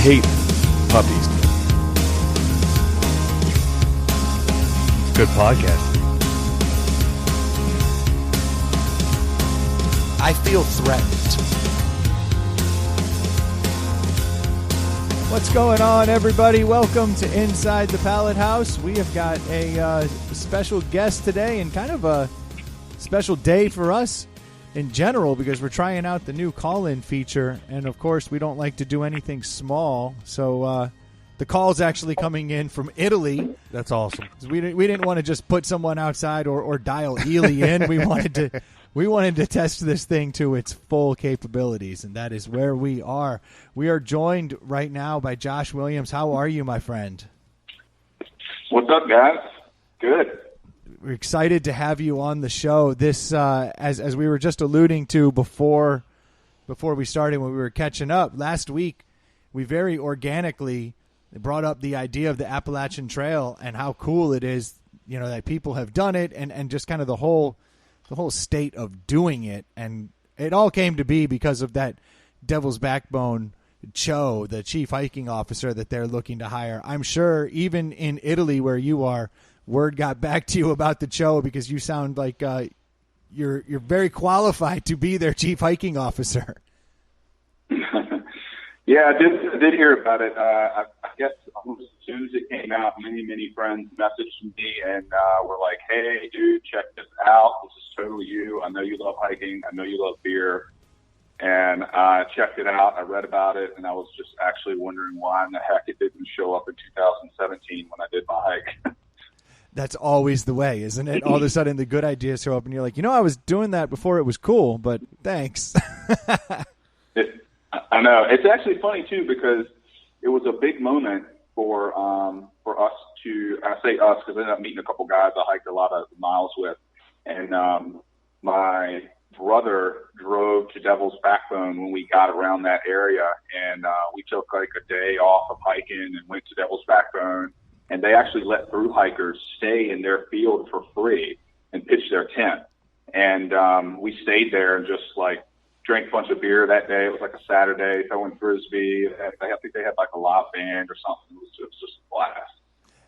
hate puppies. It's good podcast. I feel threatened. What's going on, everybody? Welcome to Inside the Pallet House. We have got a special guest today, and kind of a special day for us in general, because we're trying out the new call-in feature, and of course we don't like to do anything small, so the call's actually coming in from Italy. That's awesome. We didn't want to just put someone outside or dial Ely in. We wanted to test this thing to its full capabilities, and that is where we are. We are joined right now by Josh Williams. How are you, my friend? What's up, guys? Good. We're excited to have you on the show. This, as we were just alluding to before we started, when we were catching up last week, we very organically brought up the idea of the Appalachian Trail and how cool it is, that people have done it, and just kind of the whole state of doing it. And it all came to be because of that Devil's Backbone CHO, the chief hiking officer that they're looking to hire. I'm sure even in Italy, where you are, word got back to you about the CHO, because you sound like you're very qualified to be their chief hiking officer. Yeah, I did hear about it. I guess almost as soon as it came out, many friends messaged me and were like, "Hey, dude, check this out. This is totally you. I know you love hiking. I know you love beer." And I checked it out. I read about it, and I was just actually wondering why in the heck it didn't show up in 2017 when I did my hike. That's always the way, isn't it? All of a sudden, the good ideas show up, and you're like, I was doing that before it was cool, but thanks. I know. It's actually funny, too, because it was a big moment for us to – I say us because I ended up meeting a couple guys I hiked a lot of miles with. And my brother drove to Devil's Backbone when we got around that area, and we took like a day off of hiking and went to Devil's Backbone. And they actually let through hikers stay in their field for free and pitch their tent. And we stayed there and just like drank a bunch of beer that day. It was like a Saturday, throwing frisbee. I think they had like a live band or something. It was just a blast.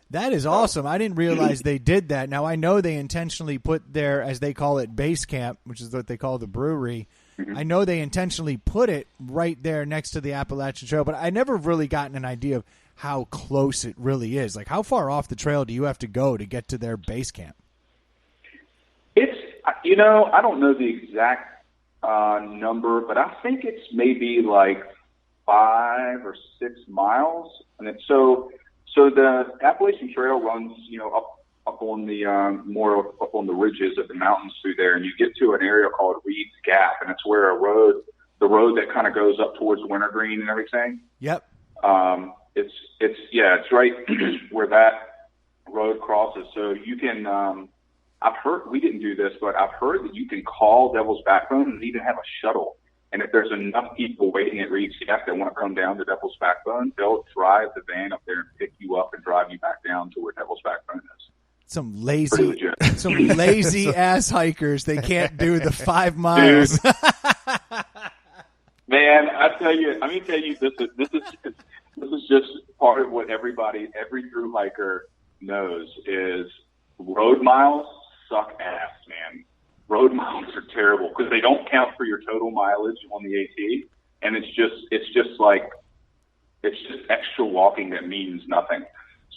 That is awesome. I didn't realize they did that. Now, I know they intentionally put their, as they call it, base camp, which is what they call the brewery. Mm-hmm. I know they intentionally put it right there next to the Appalachian Trail, but I never really gotten an idea of how close it really is. Like, how far off the trail do you have to go to get to their base camp? It's, I don't know the exact number, but I think it's maybe like 5 or 6 miles. And it's so the Appalachian Trail runs, up on the more up on the ridges of the mountains through there, and you get to an area called Reed's Gap, and it's where the road that kind of goes up towards Wintergreen and everything. Yep. It's right where that road crosses. So you can, I've heard, we didn't do this, but I've heard that you can call Devil's Backbone and even have a shuttle. And if there's enough people waiting at Reed's Gap that want to come down to Devil's Backbone, they'll drive the van up there and pick you up and drive you back down to where Devil's Backbone is. Some lazy ass hikers. They can't do the 5 miles. Dude. Man, let me tell you, this is just part of what every thru hiker knows is road miles suck ass, man. Road miles are terrible because they don't count for your total mileage on the AT, and it's just extra walking that means nothing.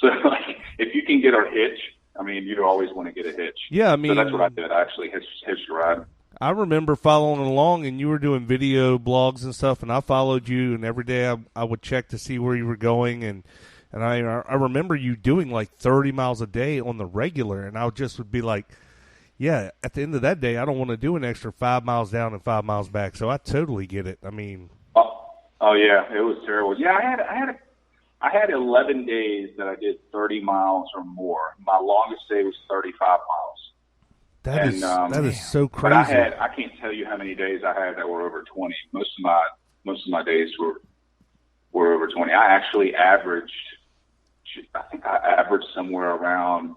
So like, if you can get a hitch, you always want to get a hitch. Yeah, so that's what I did. I actually hitched a ride. I remember following along, and you were doing video blogs and stuff, and I followed you, and every day I would check to see where you were going, and I remember you doing like 30 miles a day on the regular, and I would be like, yeah, at the end of that day, I don't want to do an extra 5 miles down and 5 miles back, so I totally get it. Oh yeah, it was terrible. Yeah, I had 11 days that I did 30 miles or more. My longest day was 35 miles. That is so crazy. But I can't tell you how many days I had that were over 20. Most of my days were over 20. I actually averaged somewhere around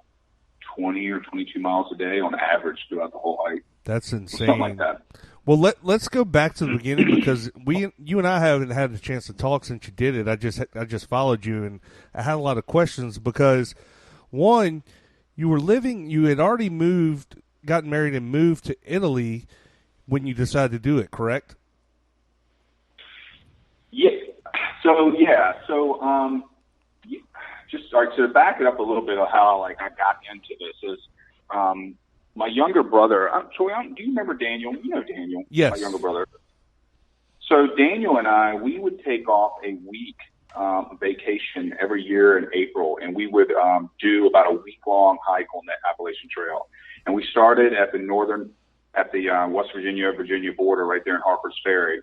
20 or 22 miles a day on average throughout the whole hike. That's insane. Something like that. Well, let's go back to the beginning because you and I haven't had a chance to talk since you did it. I just followed you and I had a lot of questions because one, you had already gotten married and moved to Italy when you decided to do it, correct? Yeah. So just all right. So to back it up a little bit of how I got into this is. My younger brother, Troy, do you remember Daniel? You know Daniel, yes. My younger brother. So Daniel and I, we would take off a week vacation every year in April, and we would do about a week-long hike on the Appalachian Trail. And we started at the West Virginia border right there in Harper's Ferry,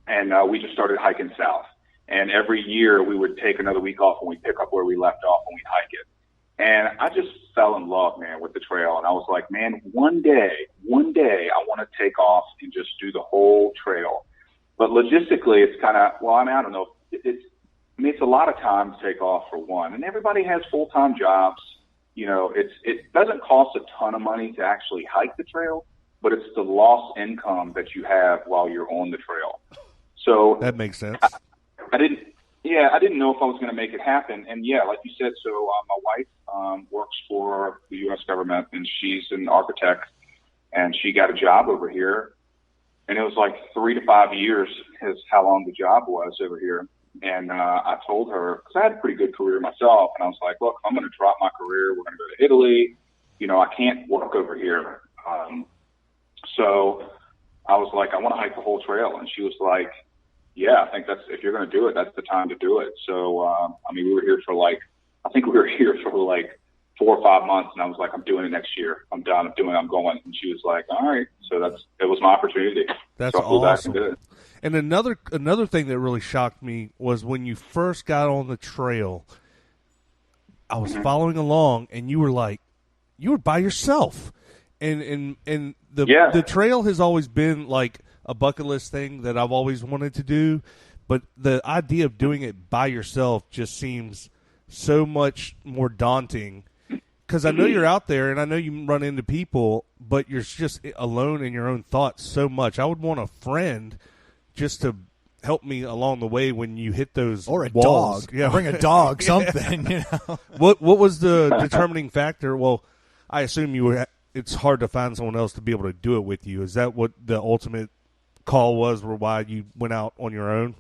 and we just started hiking south. And every year we would take another week off and we'd pick up where we left off and we'd hike it. And I just fell in love, man, with the trail. And I was like, man, one day, I want to take off and just do the whole trail. But logistically, it's kind of, I don't know. It's a lot of time to take off for one. And everybody has full-time jobs. You know, it doesn't cost a ton of money to actually hike the trail, but it's the lost income that you have while you're on the trail. So that makes sense. I didn't know if I was going to make it happen. And yeah, like you said, so my wife works for the U.S. government, and she's an architect, and she got a job over here. And it was like 3 to 5 years is how long the job was over here. And I told her, because I had a pretty good career myself, and I was like, look, I'm going to drop my career. We're going to go to Italy. You know, I can't work over here. So I was like, I want to hike the whole trail. And she was like, yeah, I think if you're going to do it, that's the time to do it. So, we were here for 4 or 5 months, and I was like, I'm doing it next year. I'm done. I'm going. And she was like, all right. So it was my opportunity. That's so I flew awesome. back and did it. And another thing that really shocked me was when you first got on the trail, I was following along, and you were by yourself. And the trail has always been like a bucket list thing that I've always wanted to do, but the idea of doing it by yourself just seems so much more daunting because I know you're out there and I know you run into people, but you're just alone in your own thoughts so much. I would want a friend just to help me along the way when you hit those or a walls. dog. Yeah, bring a dog, something. You know. What was the determining factor? Well, I assume it's hard to find someone else to be able to do it with you. Is that what the ultimate call was, or why you went out on your own?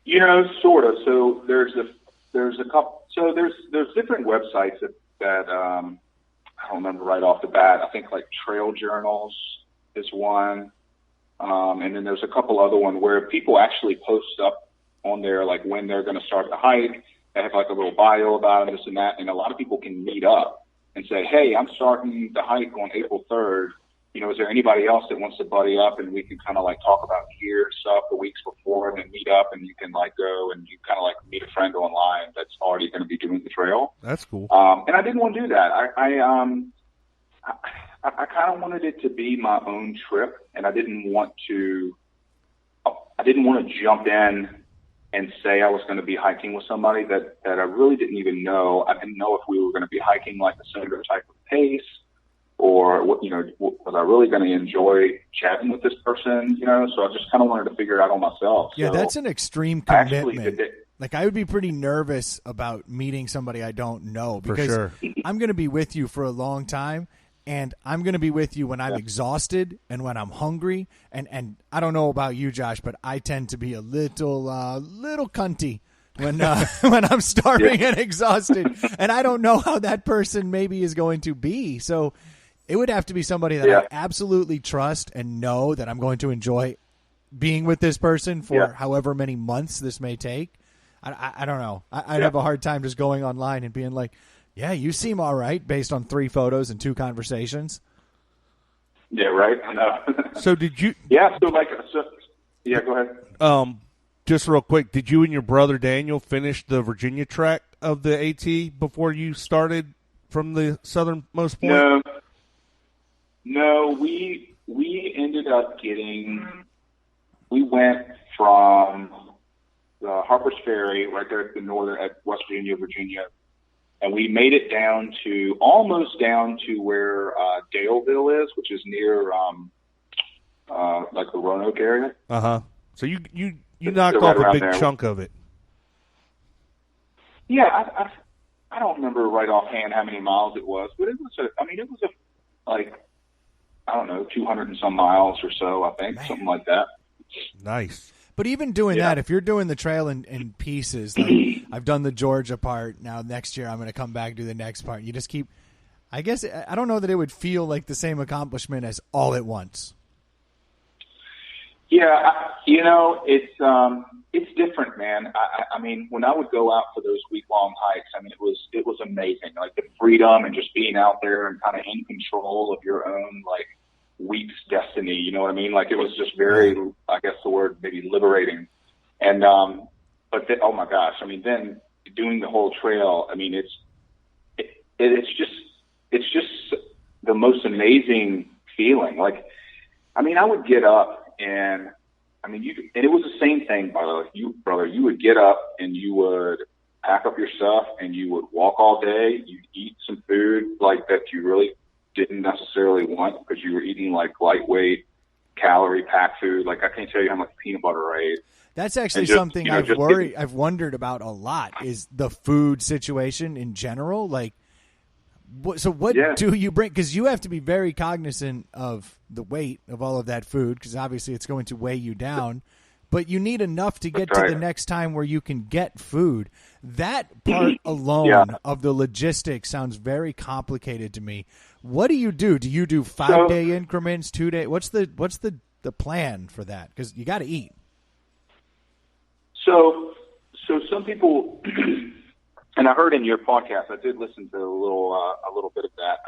You know, sort of. So there's a couple. So there's different websites that I don't remember right off the bat. I think like Trail Journals is one, and then there's a couple other ones where people actually post up on there like when they're going to start the hike. They have like a little bio about it, this and that, and a lot of people can meet up and say, hey, I'm starting the hike on April 3rd. You know, is there anybody else that wants to buddy up and we can kind of like talk about gear and stuff the weeks before and then meet up and you can like go and you kind of like meet a friend online that's already going to be doing the trail. That's cool. And I didn't want to do that. I kind of wanted it to be my own trip, and I didn't want to jump in and say I was going to be hiking with somebody that I really didn't even know. I didn't know if we were going to be hiking like a similar type of pace, or what, you know, was I really going to enjoy chatting with this person? You know, so I just kind of wanted to figure it out on myself. Yeah, so that's an extreme commitment. Like, I would be pretty nervous about meeting somebody I don't know because for sure. I'm going to be with you for a long time, and I'm going to be with you when I'm exhausted and when I'm hungry. And I don't know about you, Josh, but I tend to be a little cunty when I'm starving and exhausted, and I don't know how that person maybe is going to be. So it would have to be somebody that I absolutely trust and know that I'm going to enjoy being with this person for however many months this may take. I don't know. I'd have a hard time just going online and being like, yeah, you seem all right based on 3 photos and 2 conversations. Yeah, right. I know. So did you? Yeah. Yeah, go ahead. Just real quick, did you and your brother Daniel finish the Virginia track of the AT before you started from the southernmost point? No. We ended up we went from the Harper's Ferry right there at West Virginia, and we made it almost down to where Daleville is, which is near Roanoke area. So you knocked right off a around big there. chunk of it. Yeah, I don't remember right offhand how many miles it was, but it was like, I don't know, 200 and some miles or so, I think, something like that. Nice. But even doing that, if you're doing the trail in pieces, like I've done the Georgia part, now next year I'm going to come back and do the next part. You just keep, I guess, I don't know that it would feel like the same accomplishment as all at once. Yeah, it's different, man. I mean, when I would go out for those week-long hikes, I mean, it was amazing. Like the freedom and just being out there and kind of in control of your own, like, week's destiny. You know what I mean? Like it was just very, I guess the word maybe liberating. And, but then, oh my gosh, I mean, then doing the whole trail, I mean, it's just the most amazing feeling. Like, I mean, I would get up and I mean, and it was the same thing, by the way, brother, you would get up and you would pack up your stuff and you would walk all day. You'd eat some food like that you really didn't necessarily want because you were eating like lightweight calorie packed food. Like I can't tell you how much peanut butter I ate. That's actually something I've wondered about a lot is the food situation in general. Like, what do you bring? Because you have to be very cognizant of the weight of all of that food because obviously it's going to weigh you down. But you need enough to get to the next time where you can get food. That part alone of the logistics sounds very complicated to me. What do you do? Do you do 5-day increments, 2 day? What's the plan for that? Because you got to eat. So some people, and I heard in your podcast, I did listen to a little bit of that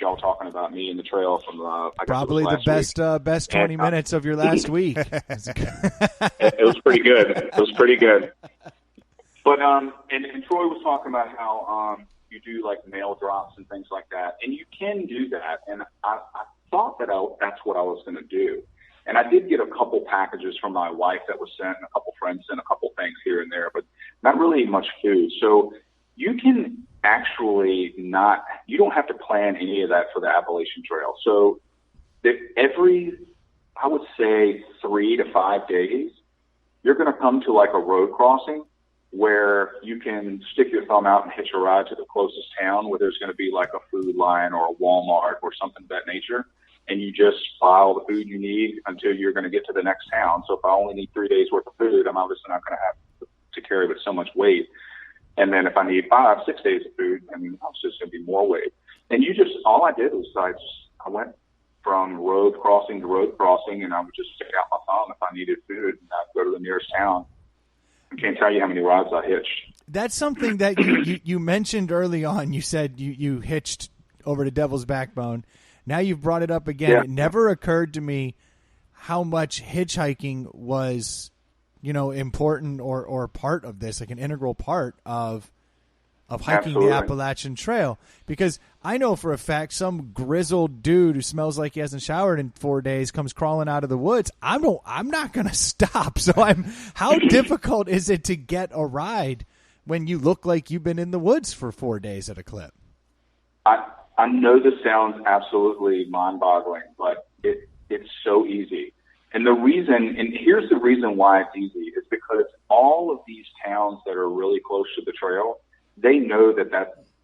y'all talking about me and the trail from probably the best 20 minutes of your last week. It was pretty good. It was pretty good. But and Troy was talking about how you do like mail drops and things like that, and you can do that. And I thought that's what I was going to do. And I did get a couple packages from my wife that was sent, and a couple friends sent a couple things here and there, but not really much food. So you can actually you don't have to plan any of that for the Appalachian Trail. So I would say 3 to 5 days, you're going to come to like a road crossing where you can stick your thumb out and hitch a ride to the closest town where there's going to be like a Food Lion or a Walmart or something of that nature. And you just file the food you need until you're going to get to the next town. So if I only need 3 days worth of food, I'm obviously not going to have to carry with so much weight. And then if I need 5-6 days of food, I mean, it's just going to be more weight. And all I did was I went from road crossing to road crossing, and I would just stick out my thumb if I needed food, and I'd go to the nearest town. I can't tell you how many rides I hitched. That's something that you mentioned early on. You said you hitched over to Devil's Backbone. Now you've brought it up again. Yeah. It never occurred to me how much hitchhiking was, important or part of this, like an integral part of hiking Absolutely. the Appalachian Trail. Because I know for a fact some grizzled dude who smells like he hasn't showered in 4 days comes crawling out of the woods. I'm not going to stop. So how difficult is it to get a ride when you look like you've been in the woods for 4 days at a clip? I know this sounds absolutely mind-boggling, but it's so easy. And here's the reason why it's easy, is because all of these towns that are really close to the trail, they know that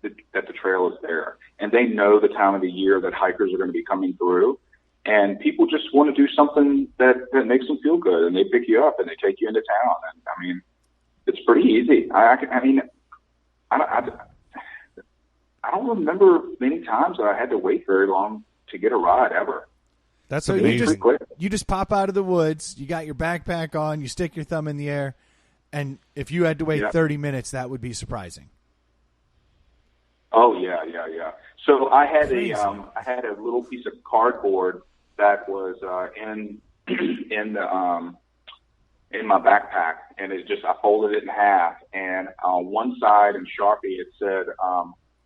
the trail is there. And they know the time of the year that hikers are going to be coming through. And people just want to do something that makes them feel good. And they pick you up and they take you into town. And I mean, it's pretty easy. I don't remember many times that I had to wait very long to get a ride ever. That's amazing. You just pop out of the woods, you got your backpack on, you stick your thumb in the air, and if you had to wait 30 minutes, that would be surprising. Oh yeah. So I had a little piece of cardboard that was in my backpack, and I folded it in half, and on one side in Sharpie it said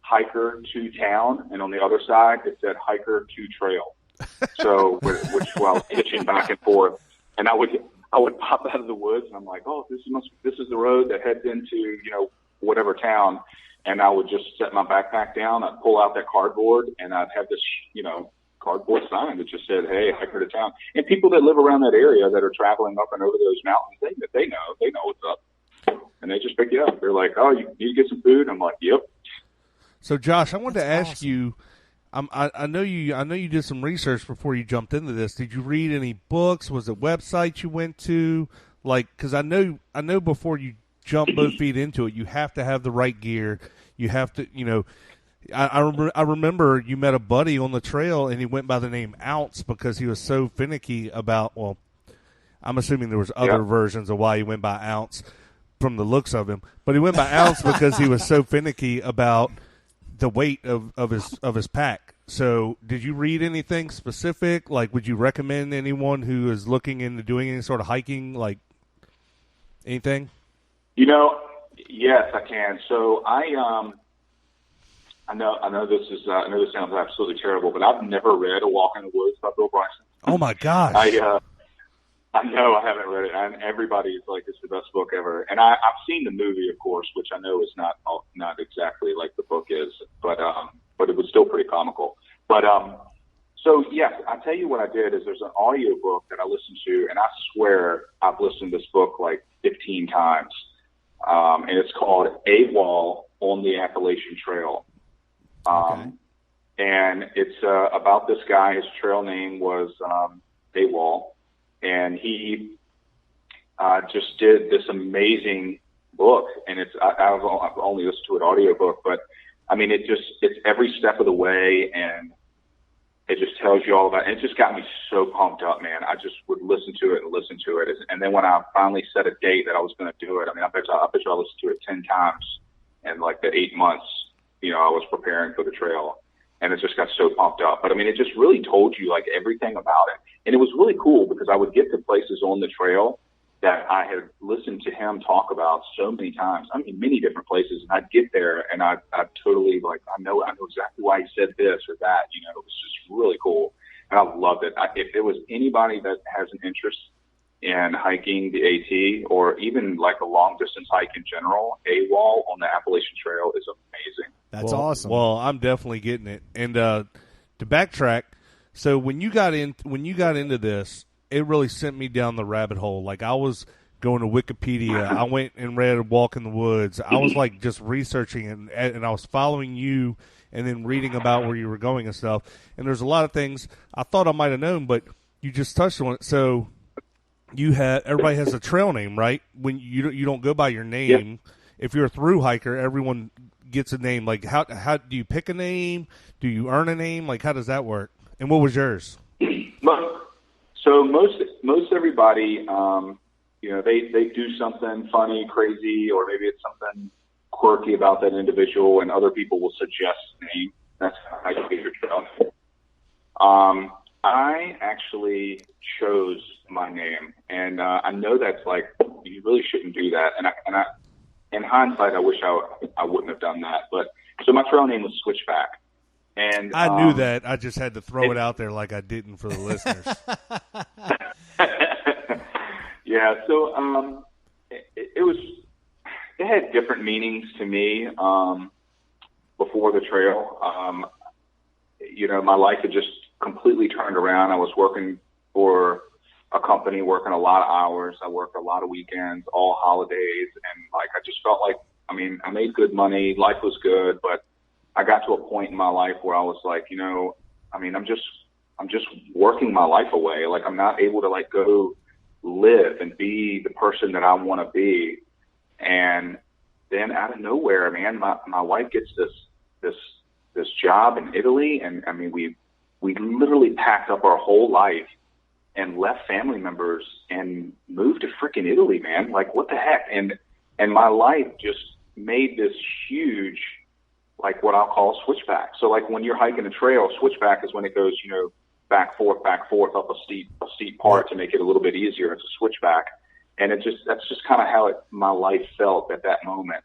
hiker to town, and on the other side it said hiker to trail. So which I was hitching back and forth, and I would pop out of the woods, and I'm like, oh, this is the road that heads into whatever town, and I would just set my backpack down, I'd pull out that cardboard, and I'd have this cardboard sign that just said, "Hey, hiker to town." And people that live around that area that are traveling up and over those mountains, they know what's up, and they just pick you up. They're like, "Oh, you need to get some food?" I'm like, "Yep." So, Josh, I wanted to ask awesome. you. I know you did some research before you jumped into this. Did you read any books? Was it websites you went to? Like, because I know before you jump both feet into it, you have to have the right gear. You have to, I remember you met a buddy on the trail, and he went by the name Ounce because he was so finicky about. Well, I'm assuming there was other versions of why he went by Ounce from the looks of him, but he went by Ounce because he was so finicky about the weight of his pack. So did you read anything specific? Like, would you recommend anyone who is looking into doing any sort of hiking, like anything? Yes, I can. So I know this sounds absolutely terrible, but I've never read A Walk in the Woods by Bill Bryson. Oh my gosh. I know I haven't read it, and everybody's like, it's the best book ever. And I've seen the movie, of course, which I know is not exactly like the book is, but it was still pretty comical. But so yes, I tell you what I did is there's an audio book that I listened to, and I swear I've listened to this book like 15 times, and it's called AWOL on the Appalachian Trail. And it's about this guy. His trail name was AWOL. And he just did this amazing book, and I've only listened to an audiobook, but I mean, it's every step of the way, and it just tells you all about it. It just got me so pumped up, man. I just would listen to it, and then when I finally set a date that I was going to do it, I mean, I bet you I listened to it 10 times in like the 8 months, I was preparing for the trail. And it just got so pumped up. But, I mean, it just really told you, like, everything about it. And it was really cool because I would get to places on the trail that I had listened to him talk about so many times. I mean, many different places. And I'd get there, and I'd totally, like, I know exactly why he said this or that. It was just really cool. And I loved it. If there was anybody that has an interest in hiking the AT or even, like, a long-distance hike in general, AWOL on the Appalachian Trail is amazing. That's awesome. Well, I'm definitely getting it. And to backtrack, so when you got into this, it really sent me down the rabbit hole. Like, I was going to Wikipedia. I went and read Walk in the Woods. I was like just researching and I was following you and then reading about where you were going and stuff. And there's a lot of things I thought I might have known, but you just touched on it. So everybody has a trail name, right? When you don't go by your name. Yep. If you're a thru hiker, everyone gets a name. Like, how do you pick a name? Do you earn a name? Like, how does that work? And what was yours? So most everybody, they do something funny, crazy, or maybe it's something quirky about that individual, and other people will suggest a name. That's how I get your trail. I actually chose my name, and I know that's like, you really shouldn't do that. And I in hindsight, I wish I wouldn't have done that. But so my trail name was Switchback. And I knew that. I just had to throw it out there like I didn't for the listeners. Yeah. So it had different meanings to me before the trail. My life had just completely turned around. I was working for a company, working a lot of hours. I worked a lot of weekends, all holidays, and like I just felt like, I mean, I made good money, life was good, but I got to a point in my life where I was like, I'm just working my life away. Like, I'm not able to like go live and be the person that I want to be. And then out of nowhere, man, my wife gets this job in Italy, and I mean, we literally packed up our whole life and left family members and moved to freaking Italy, man. Like, what the heck? And my life just made this huge, like, what I'll call switchback. So like when you're hiking a trail, switchback is when it goes, back forth up a steep part to make it a little bit easier. It's a switchback. And that's just kind of how my life felt at that moment.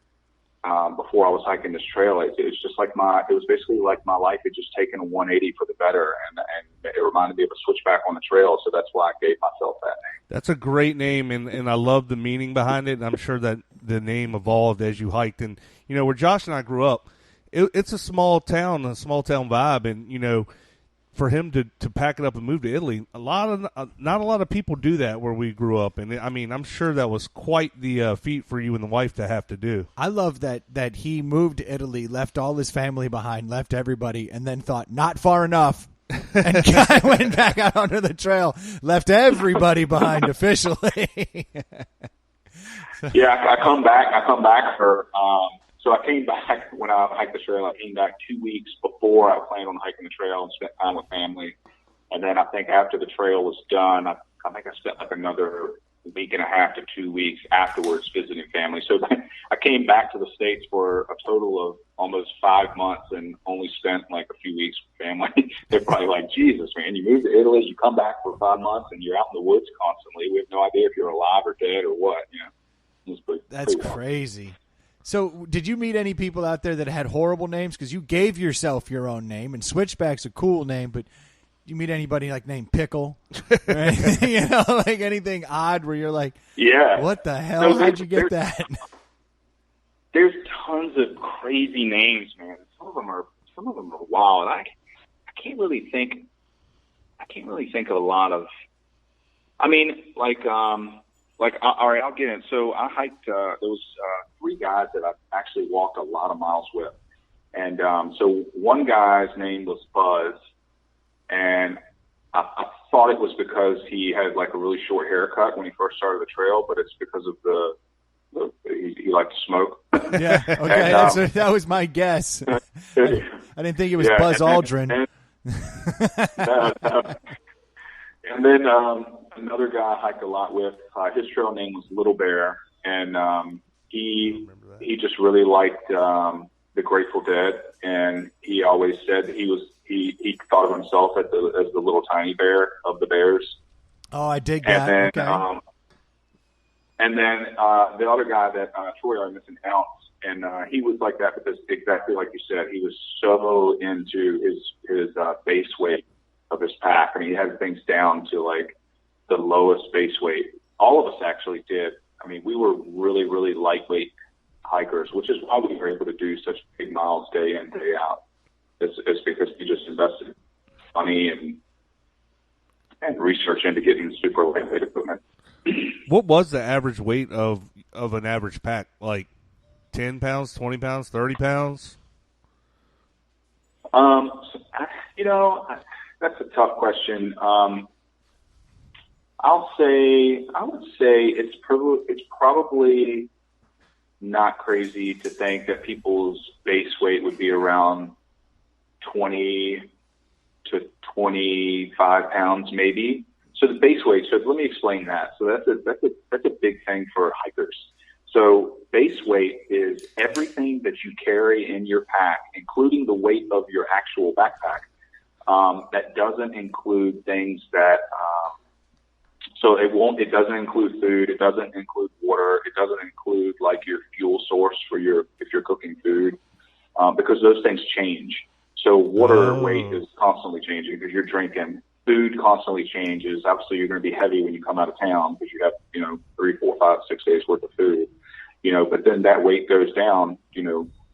Before I was hiking this trail, it was just like it was basically like my life had just taken a 180 for the better, and it reminded me of a switchback on the trail, so that's why I gave myself that name. That's a great name, and I love the meaning behind it, and I'm sure that the name evolved as you hiked. And, where Josh and I grew up, it's a small town vibe, and, for him to pack it up and move to Italy, not a lot of people do that where we grew up, and I mean, I'm sure that was quite the feat for you and the wife to have to do. I love that he moved to Italy, left all his family behind, left everybody, and then thought not far enough, and went back out onto the trail, left everybody behind officially. Yeah, I come back for. So I came back when I hiked the trail. I came back 2 weeks before I planned on hiking the trail and spent time with family. And then I think after the trail was done, I think I spent like another week and a half to 2 weeks afterwards visiting family. So I came back to the States for a total of almost 5 months and only spent like a few weeks with family. They're probably like, Jesus, man, you moved to Italy, you come back for 5 months, and you're out in the woods constantly. We have no idea if you're alive or dead or what. You know, That's crazy. So did you meet any people out there that had horrible names? Because you gave yourself your own name, and Switchback's a cool name, but you meet anybody like named Pickle? Or anything, you know, like anything odd where you're like, yeah, what the hell? No, how'd you get that? There's tons of crazy names, man. Some of them are wild. I can't really think of a lot of. I mean, all right, I'll get in. So I hiked. There was 3 guys that I actually walked a lot of miles with, and so one guy's name was Buzz, and I thought it was because he had like a really short haircut when he first started the trail, but it's because of he liked to smoke. Yeah, okay, and, that was my guess. I didn't think it was Buzz Aldrin. And then another guy I hiked a lot with, his trail name was Little Bear, and he just really liked the Grateful Dead, and he always said that he thought of himself as the little tiny bear of the bears. Oh, I dig that. And then the other guy that Troy I missing out, and he was like that because exactly like you said, he was so into his base weight of his pack. I mean, he had things down to like the lowest base weight. All of us actually did. I mean, we were really, really lightweight hikers, which is why we were able to do such big miles day in, day out. It's because we just invested money and research into getting super lightweight equipment. What was the average weight of an average pack? Like 10 pounds, 20 pounds, 30 pounds? That's a tough question. I would say it's probably not crazy to think that people's base weight would be around 20 to 25 pounds, maybe. So the base weight. So let me explain that. So that's a big thing for hikers. So base weight is everything that you carry in your pack, including the weight of your actual backpack. That doesn't include things that. It doesn't include food. It doesn't include water. It doesn't include like your fuel source if you're cooking food, because those things change. So water weight is constantly changing because you're drinking. Food constantly changes. Obviously, you're going to be heavy when you come out of town because you have 3, 4, 5, 6 days worth of food. But then that weight goes down.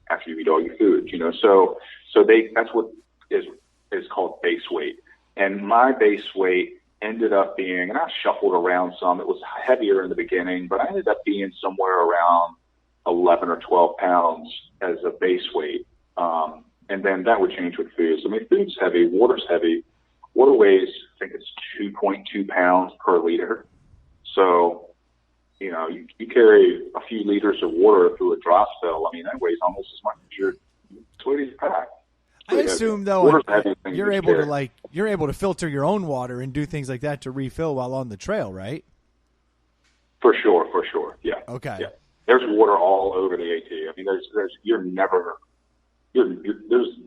After you eat all your food. So that's what is called base weight. And my base weight ended up being, and I shuffled around some. It was heavier in the beginning, but I ended up being somewhere around 11 or 12 pounds as a base weight. And then that would change with food. So, I mean, food's heavy, water's heavy. Water weighs, I think it's 2.2 pounds per liter. So, you carry a few liters of water through a dry spell. I mean, that weighs almost as much as your sweetie pack. I assume though you're able to filter your own water and do things like that to refill while on the trail, right? For sure, yeah. Okay. Yeah. There's water all over the AT. I mean, there's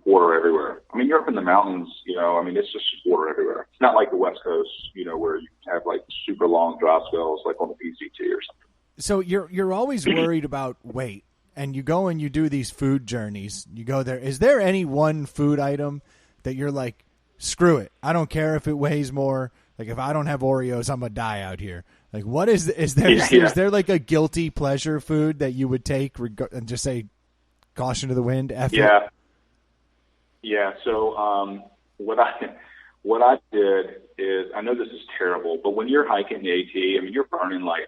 water everywhere. I mean, you're up in the mountains, it's just water everywhere. It's not like the West Coast, where you have like super long dry spells like on the PCT or something. So you're always worried about weight. And you go and you do these food journeys. You go there. Is there any one food item that you're like, screw it, I don't care if it weighs more. Like if I don't have Oreos, I'm gonna die out here. Like what is there? Yeah. Is there like a guilty pleasure food that you would take and just say, caution to the wind? Yeah. So what what I did is, I know this is terrible, but when you're hiking the AT, I mean, you're burning like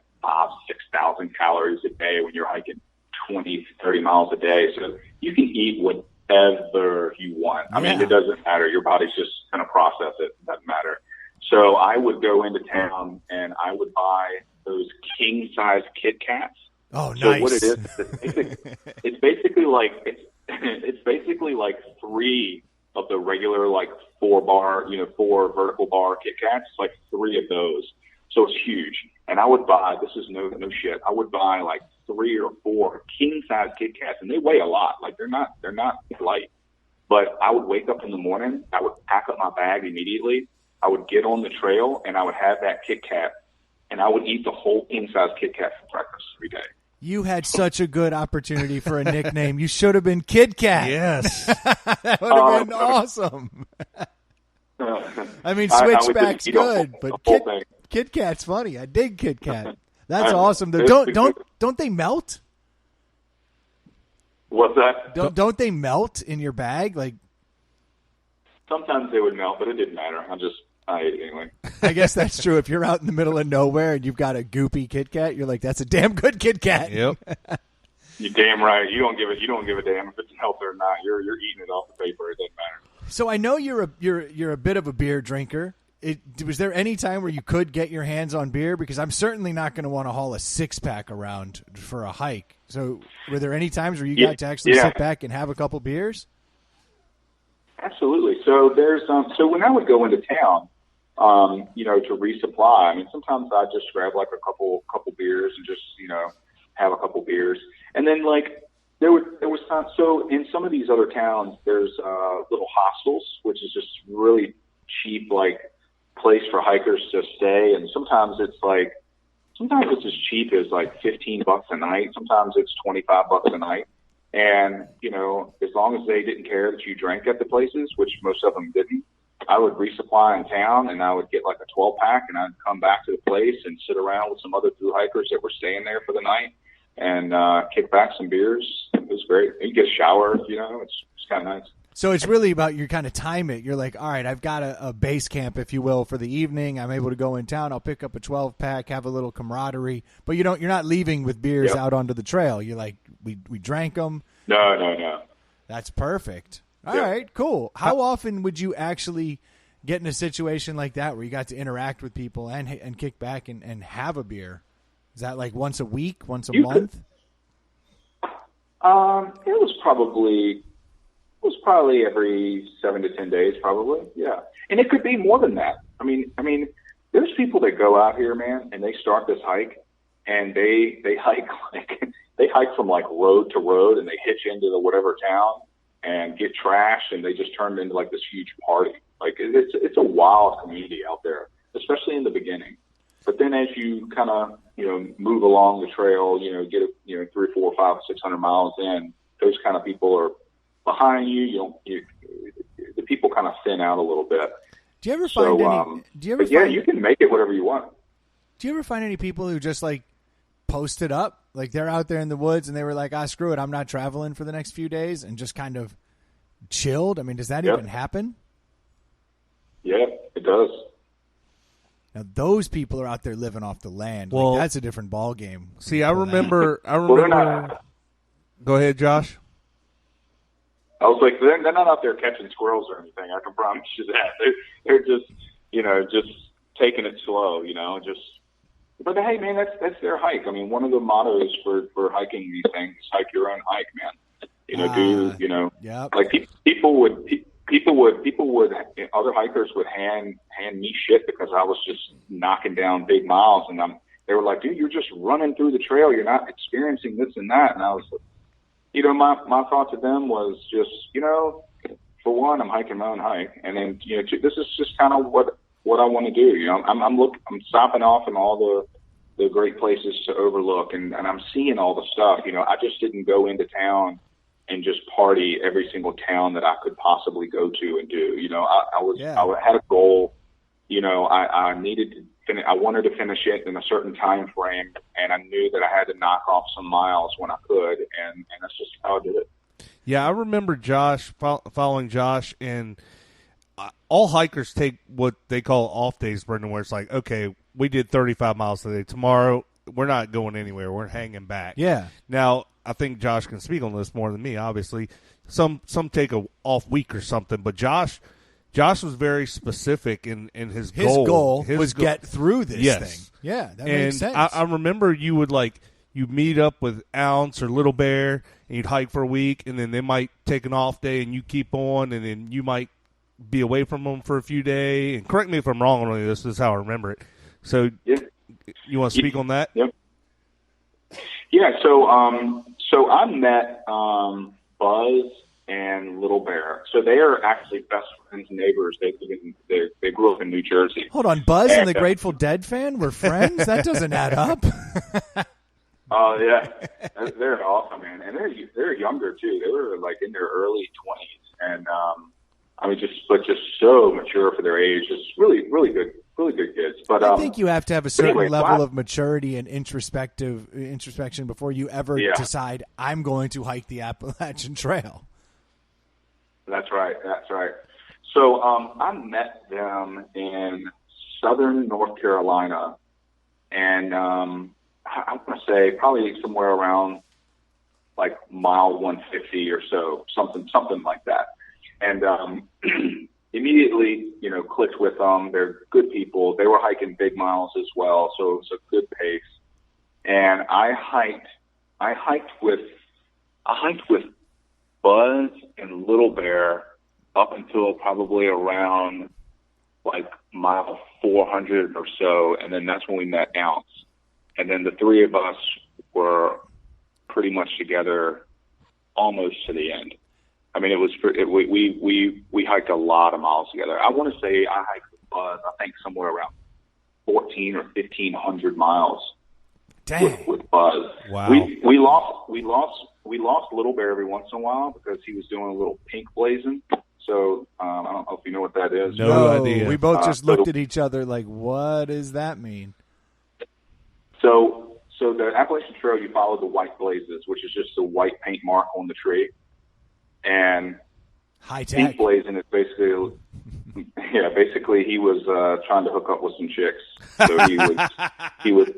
6,000 calories a day when you're hiking 20, 30 miles a day. So you can eat whatever you want. I mean, it doesn't matter. Your body's just going to process it. It doesn't matter. So I would go into town and I would buy those king size Kit Kats. Oh, nice. So what it is, it's basically like 3 of the regular like 4 vertical bar Kit Kats, like 3 of those. So it's huge. And I would buy, this is no shit, I would buy like 3 or 4 king size Kit Kats, and they weigh a lot. Like they're not light. But I would wake up in the morning, I would pack up my bag immediately, I would get on the trail, and I would have that Kit Kat, and I would eat the whole king size Kit Kat for breakfast every day. You had such a good opportunity for a nickname. You should have been Kid Kat. Yes. That would have been awesome. I mean, Switchback's good, but Kit Kat's funny. I dig Kit Kat. That's awesome. Don't they melt? What's that? Don't they melt in your bag? Like sometimes they would melt, but it didn't matter. I ate it anyway. I guess that's true. If you're out in the middle of nowhere and you've got a goopy Kit Kat, you're like, that's a damn good Kit Kat. Yep. You're damn right. You don't give a damn if it's healthy or not. You're eating it off the paper. It doesn't matter. So I know you're a bit of a beer drinker. Was there any time where you could get your hands on beer? Because I'm certainly not going to want to haul a 6-pack around for a hike. So were there any times where you got to actually sit back and have a couple beers? Absolutely. So there's so when I would go into town, to resupply, I mean, sometimes I just grab like a couple beers and just, have a couple beers. And then like there was time. So in some of these other towns, there's little hostels, which is just really cheap, like place for hikers to stay. And sometimes it's as cheap as like $15 a night. Sometimes it's $25 a night. And, as long as they didn't care that you drank at the places, which most of them didn't, I would resupply in town and I would get like a 12-pack and I'd come back to the place and sit around with some other thru hikers that were staying there for the night and kick back some beers. It was great. You get a shower, it's kind of nice. So it's really about you kind of time it. You're like, all right, I've got a base camp, if you will, for the evening. I'm able to go in town. I'll pick up a 12-pack, have a little camaraderie. But you're not leaving with beers out onto the trail. You're like, we drank them. No. That's perfect. All right, cool. How often would you actually get in a situation like that where you got to interact with people and kick back and have a beer? Is that like once a week, once a month? It was probably every 7 to 10 days, probably. Yeah. And it could be more than that. I mean, there's people that go out here, man, and they start this hike and they hike they hike from like road to road and they hitch into the whatever town and get trashed and they just turn it into like this huge party. Like it's a wild community out there, especially in the beginning. But then as you kind of, move along the trail, get 3, 4, 5, 600 miles in, those kind of people are behind you. The people kind of thin out a little bit. Do you ever find you can make it whatever you want. Do you ever find any people who just like posted up, like they're out there in the woods and they were like, screw it, I'm not traveling for the next few days, and just kind of chilled? I mean, does that even happen? Yeah, it does. Now those people are out there living off the land. Well, like, that's a different ball game. See, I remember. Go ahead, Josh. I was like, they're not out there catching squirrels or anything. I can promise you that. They're just, just taking it slow, But hey, man, that's their hike. I mean, one of the mottos for hiking these things is hike your own hike, man. Like people would, other hikers would hand me shit because I was just knocking down big miles, and they were like, dude, you're just running through the trail. You're not experiencing this and that. And I was like, my thought to them was just, for one, I'm hiking my own hike. And then, this is just kind of what I want to do. I'm stopping off in all the great places to overlook and I'm seeing all the stuff. I just didn't go into town and just party every single town that I could possibly go to and do. I had a goal. I needed to finish. I wanted to finish it in a certain time frame, and I knew that I had to knock off some miles when I could, and that's just how I did it. Yeah, I remember Josh, following Josh, and all hikers take what they call off days, Brendan, where it's like, okay, we did 35 miles today. Tomorrow, we're not going anywhere. We're hanging back. Yeah. Now, I think Josh can speak on this more than me, obviously. Some take a off week or something, but Josh was very specific in his goal. His goal was get through this thing. Yeah, that makes sense. I remember you would you meet up with Ounce or Little Bear, and you'd hike for a week, and then they might take an off day, and you keep on, and then you might be away from them for a few days. And correct me if I'm wrong on any of this. This is how I remember it. So, you want to speak on that? Yep. Yeah. So I met Buzz and Little Bear. So they are actually best friends and neighbors. They grew up in New Jersey. Hold on, Buzz and the Grateful Dead fan were friends? That doesn't add up. Oh yeah, they're awesome, man, and they're younger too. They were in their early 20s, and just so mature for their age. Just really good kids. But I think you have to have a certain level of maturity and introspection before you ever decide I'm going to hike the Appalachian Trail. That's right. So I met them in southern North Carolina, and I want to say probably somewhere around mile 150 or so, something like that. And immediately, clicked with them. They're good people. They were hiking big miles as well, so it was a good pace. And I hiked with Buzz and Little Bear up until probably around mile 400 or so, and then that's when we met Ounce. And then the three of us were pretty much together almost to the end. I mean, we hiked a lot of miles together. I want to say I hiked with Buzz, I think somewhere around 1,400 or 1,500 miles. Dang. With Buzz. Wow. We lost Little Bear every once in a while because he was doing a little pink blazing. So I don't know if you know what that is. No idea. We both just looked at each other like, what does that mean? So the Appalachian Trail, you follow the white blazes, which is just a white paint mark on the tree. And high tech. Pink blazing is basically he was trying to hook up with some chicks. So he was.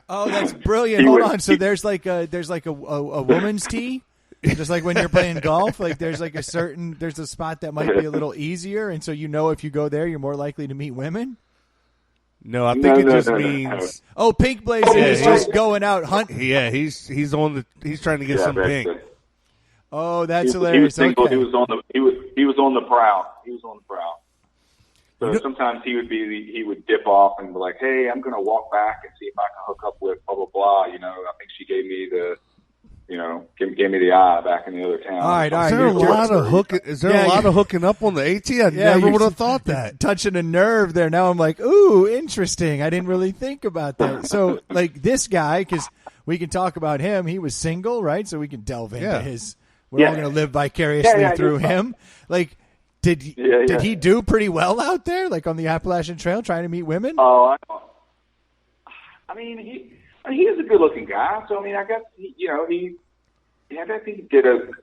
Oh, that's brilliant! Hold on. So there's a woman's tee, just like when you're playing golf. There's a spot that might be a little easier, and so if you go there, you're more likely to meet women. No, I think it just means. Oh, pink blazing is just going out hunting. Yeah, he's trying to get some pink. Oh, that's hilarious. He was okay. He was on the prowl. So sometimes he would dip off and be like, "Hey, I'm going to walk back and see if I can hook up with blah blah blah." I think she gave me gave me the eye back in the other town. All right. Is there a lot of hooking up on the AT? I never would have thought that. Touching a nerve there. Now I'm like, ooh, interesting. I didn't really think about that. So this guy, because we can talk about him. He was single, right? So we can delve into his. We're all going to live vicariously through him. Did he do pretty well out there, on the Appalachian Trail, trying to meet women? Oh, I mean, he is a good-looking guy. So I guess I think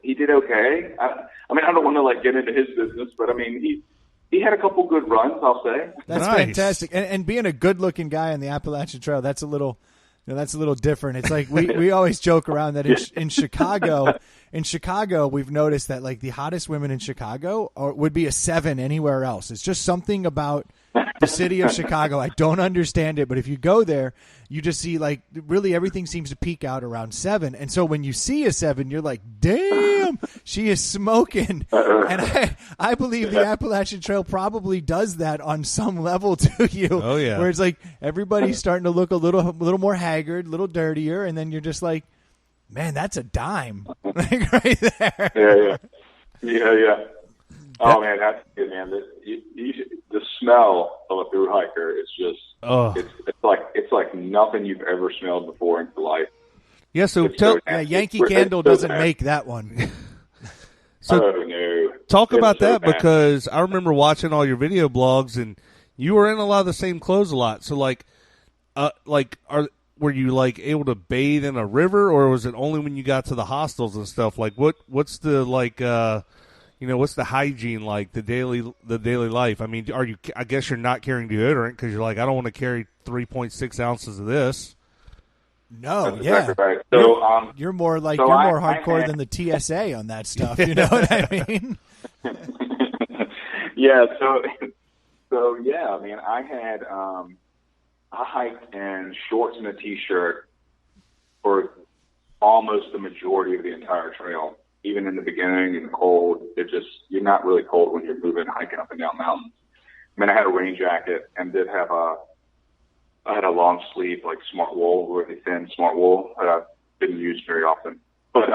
he did okay. I don't want to get into his business, but he had a couple good runs, I'll say. That's nice. Fantastic. And being a good-looking guy on the Appalachian Trail, that's a little different. It's like we always joke around that in Chicago, we've noticed that the hottest women in Chicago would be a 7 anywhere else. It's just something about the city of Chicago. I don't understand it, but if you go there, you just see really everything seems to peak out around 7. And so when you see a 7, you're like, damn, she is smoking. And I believe the Appalachian Trail probably does that on some level to you. Oh yeah. Where it's everybody's starting to look a little more haggard, a little dirtier, and then you're just like, man, that's a dime. Right there. Yeah. Oh man, that's good, man. The smell of a through hiker is just it's like nothing you've ever smelled before in your life. Yeah, so Yankee Candle doesn't make that one. So no. Talk about so that bad. because I remember watching all your video blogs and you were in a lot of the same clothes a lot. So were you able to bathe in a river, or was it only when you got to the hostels and stuff? What's the what's the hygiene like, the daily life? I mean, I guess you're not carrying deodorant because you're like, I don't want to carry 3.6 ounces of this. No, That's yeah. exactly right. So you're more like so you're more I hardcore had- than the TSA on that stuff. You know what I mean? yeah. So yeah. I mean, I hiked in shorts and a t-shirt for almost the majority of the entire trail. Even in the beginning in the cold, you're not really cold when you're moving, hiking up and down mountains. I mean, I had a rain jacket and I had a long sleeve, like smart wool, really thin smart wool that I didn't use very often. But,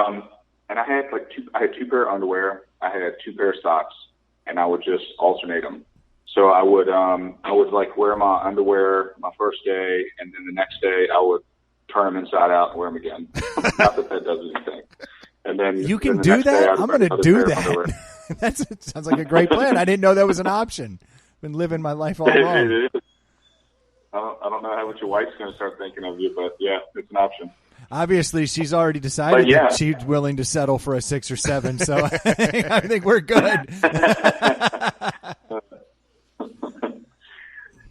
and I had two pair of underwear. I had 2 pair of socks, and I would just alternate them. So I would like wear my underwear my first day, and then the next day I would turn them inside out and wear them again. Not that does anything. And then You can the do next day, that? I'd I'm wear going to another do pair of that. underwear. That sounds like a great plan. I didn't know that was an option. Been living my life all wrong. It is. I don't know what your wife's going to start thinking of you, but yeah, it's an option. Obviously, she's already decided yeah. that she's willing to settle for a 6 or 7. So I think we're good.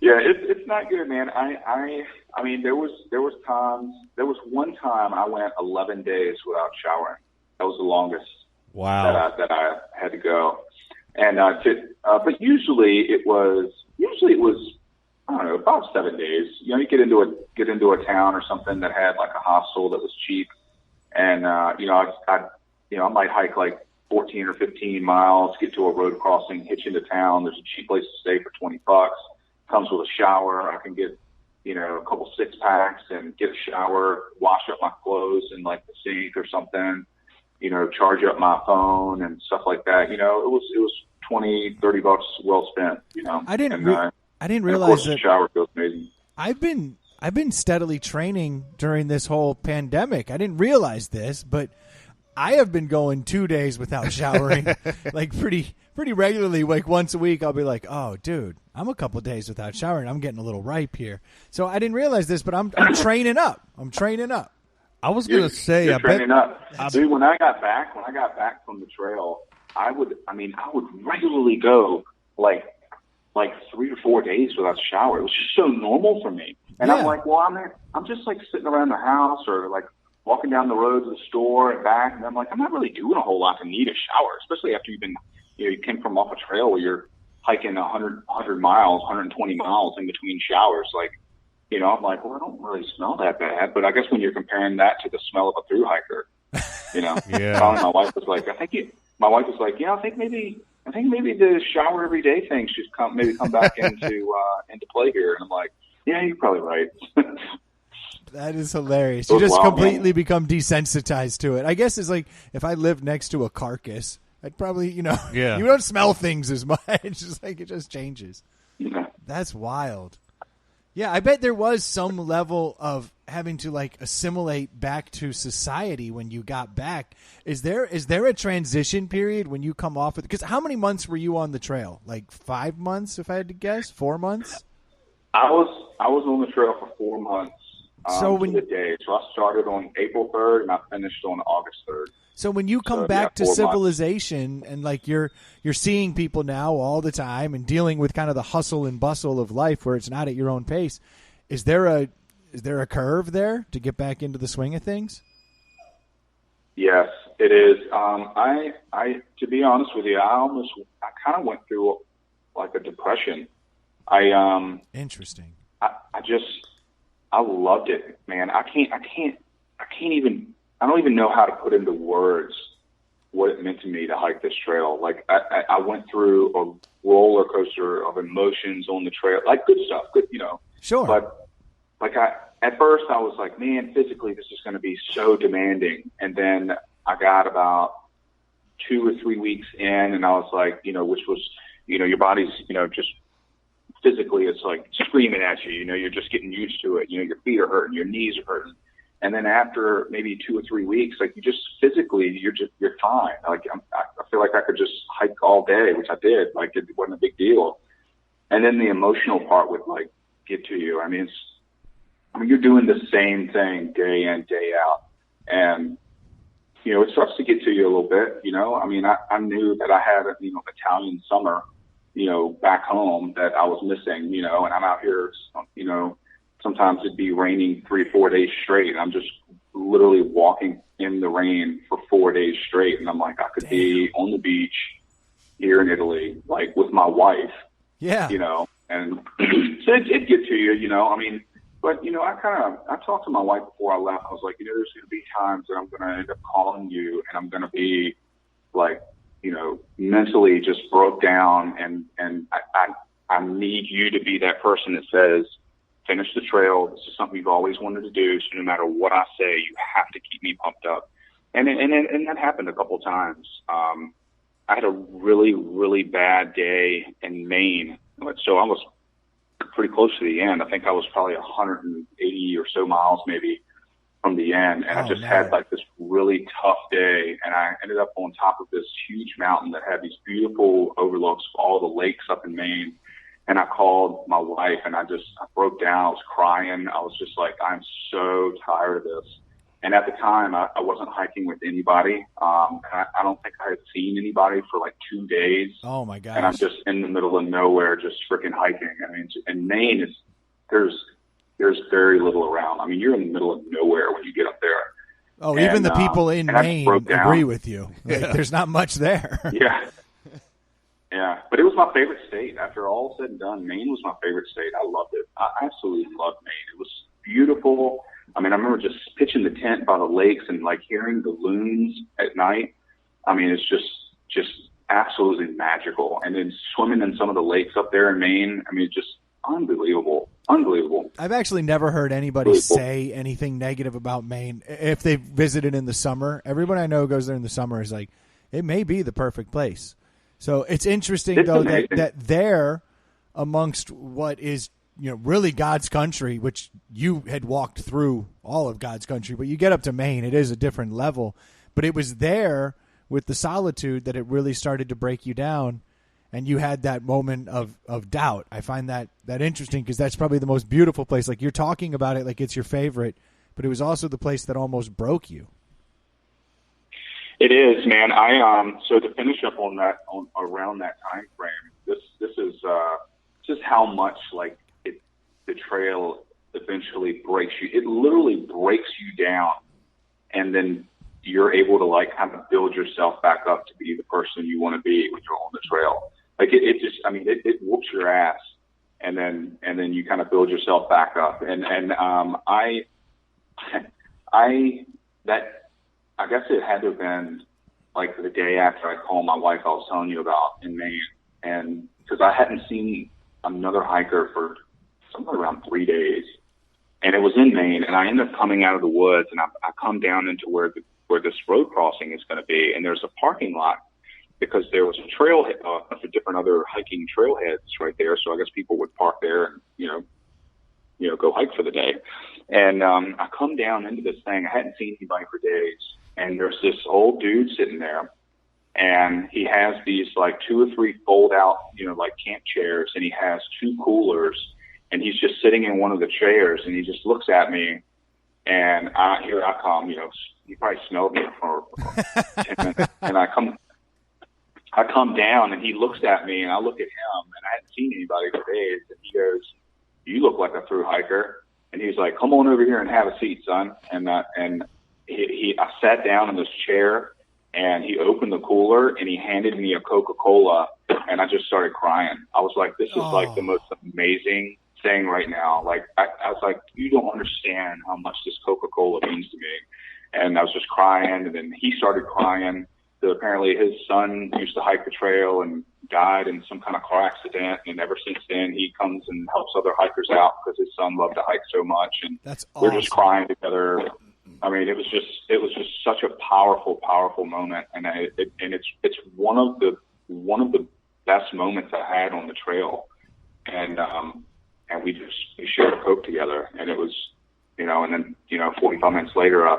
Yeah, it's not good, man. I mean, there was one time I went 11 days without showering. That was the longest Wow. that I had to go. And but usually it was I don't know, about 7 days. You get into a town or something that had like a hostel that was cheap, and I might hike like 14 or 15 miles, get to a road crossing, hitch into town. There's a cheap place to stay for $20. Comes with a shower. I can get a couple 6-packs and get a shower, wash up my clothes in like the sink or something. Charge up my phone and stuff like that. It was $20-$30 well spent. I didn't of realize course, that. the shower feels amazing. I've been steadily training during this whole pandemic. I didn't realize this, but I have been going 2 days without showering, like pretty regularly. Like once a week, I'll be like, "Oh, dude, I'm a couple days without showering. I'm getting a little ripe here." So I didn't realize this, but I'm training up. I'm training up. I was going to say, you're I training bet. up. Dude, when I got back from the trail, I would regularly go like 3 or 4 days without a shower. It was just so normal for me. And Yeah. I'm like, well, I'm just like sitting around the house or like walking down the road to the store and back. And I'm like, I'm not really doing a whole lot to need a shower, especially after you came from off a trail where you're hiking 100 miles, 120 miles in between showers. Like, I'm like, well, I don't really smell that bad. But I guess when you're comparing that to the smell of a through hiker, Yeah. Finally, my wife was like, I think maybe the shower every day thing should come back into play here. And I'm like, yeah, you're probably right. That is hilarious. It You was just wild, completely become desensitized to it. I guess it's like if I lived next to a carcass, I'd probably, Yeah. you don't smell things as much. It's just like it just changes. Yeah. That's wild. Yeah, I bet there was some level of having to like assimilate back to society when you got back. Is there a transition period when you come off of? Because how many months were you on the trail? Like 5 months, if I had to guess. 4 months. I was on the trail for 4 months. So to the day. So I started on April 3rd and I finished on August 3rd. So when you come So, back to 4 months. civilization and like you're seeing people now all the time and dealing with kind of the hustle and bustle of life where it's not at your own pace, is there a curve there to get back into the swing of things? Yes, it is. I to be honest with you, I kind of went through like a depression. Interesting. I loved it, man. I don't even know how to put into words what it meant to me to hike this trail. Like I went through a roller coaster of emotions on the trail, like good stuff, good, Sure. But like at first I was like, man, physically this is going to be so demanding. And then I got about 2 or 3 weeks in and I was like, which was, your body's, just physically it's like screaming at you, you're just getting used to it. Your feet are hurting, your knees are hurting. And then after maybe 2 or 3 weeks, like you just physically, you're fine. Like I feel like I could just hike all day, which I did. Like it wasn't a big deal. And then the emotional part would like get to you. I mean, you're doing the same thing day in, day out. And it starts to get to you a little bit, I mean, I knew that I had a, Italian summer, back home that I was missing, and I'm out here, sometimes it'd be raining 3-4 days straight. And I'm just literally walking in the rain for 4 days straight. And I'm like, I could be on the beach here in Italy, like with my wife, and so it'd get to you, I mean, but, I talked to my wife before I left. I was like, there's going to be times that I'm going to end up calling you and I'm going to be like, mentally just broke down. And I need you to be that person that says, finish the trail. This is something you've always wanted to do. So no matter what I say, you have to keep me pumped up. And that happened a couple times. I had a really, really bad day in Maine. So I was pretty close to the end. I think I was probably 180 or so miles maybe from the end. And I just had like this really tough day. And I ended up on top of this huge mountain that had these beautiful overlooks of all the lakes up in Maine. And I called my wife and I broke down. I was crying. I was just like, I'm so tired of this. And at the time, I wasn't hiking with anybody. I don't think I had seen anybody for like 2 days. Oh my gosh. And I'm just in the middle of nowhere, just freaking hiking. I mean, in Maine, there's very little around. I mean, you're in the middle of nowhere when you get up there. Oh, and, even the people in Maine agree with you. Like, there's not much there. Yeah. Yeah. But it was my favorite state. After all said and done, Maine was my favorite state. I loved it. I absolutely loved Maine. It was beautiful. I mean, I remember just pitching the tent by the lakes and like hearing the loons at night. I mean, it's just absolutely magical. And then swimming in some of the lakes up there in Maine. I mean, it's just unbelievable. Unbelievable. I've actually never heard anybody say anything negative about Maine if they visited in the summer. Everyone I know who goes there in the summer is like, it may be the perfect place. So it's interesting, though, that there, amongst what is really God's country, which you had walked through all of God's country, but you get up to Maine, it is a different level. But it was there with the solitude that it really started to break you down, and you had that moment of doubt. I find that interesting because that's probably the most beautiful place. Like, you're talking about it like it's your favorite, but it was also the place that almost broke you. It is, man. So to finish up on that, around that time frame, this is just how much like the trail eventually breaks you. It literally breaks you down, and then you're able to like kind of build yourself back up to be the person you want to be when you're on the trail. Like it whoops your ass, and then you kind of build yourself back up. And I guess it had to have been like the day after I called my wife I was telling you about in Maine, and because I hadn't seen another hiker for somewhere around 3 days, and it was in Maine, and I ended up coming out of the woods, and I come down into where this road crossing is going to be, and there's a parking lot because there was a trail for different other hiking trailheads right there, so I guess people would park there and go hike for the day. And I come down into this thing. I hadn't seen anybody for days, and there's this old dude sitting there, and he has these like 2 or 3 fold out, like camp chairs, and he has 2 coolers, and he's just sitting in one of the chairs, and he just looks at me, and here I come, he probably smelled me for 10 minutes, and I come down, and he looks at me, and I look at him, and I hadn't seen anybody for days, and he goes, "You look like a thru hiker." And he's like, "Come on over here and have a seat, son." And I sat down in this chair, and he opened the cooler, and he handed me a Coca-Cola, and I just started crying. I was like, this is like the most amazing thing right now. Like, I was like, you don't understand how much this Coca-Cola means to me. And I was just crying, and then he started crying. So apparently his son used to hike the trail and died in some kind of car accident, and ever since then he comes and helps other hikers out because his son loved to hike so much, and that's awesome. We're just crying together. I mean, it was just such a powerful moment, and it's one of the best moments I had on the trail, and we shared a Coke together, and it was, and then 45 minutes later, I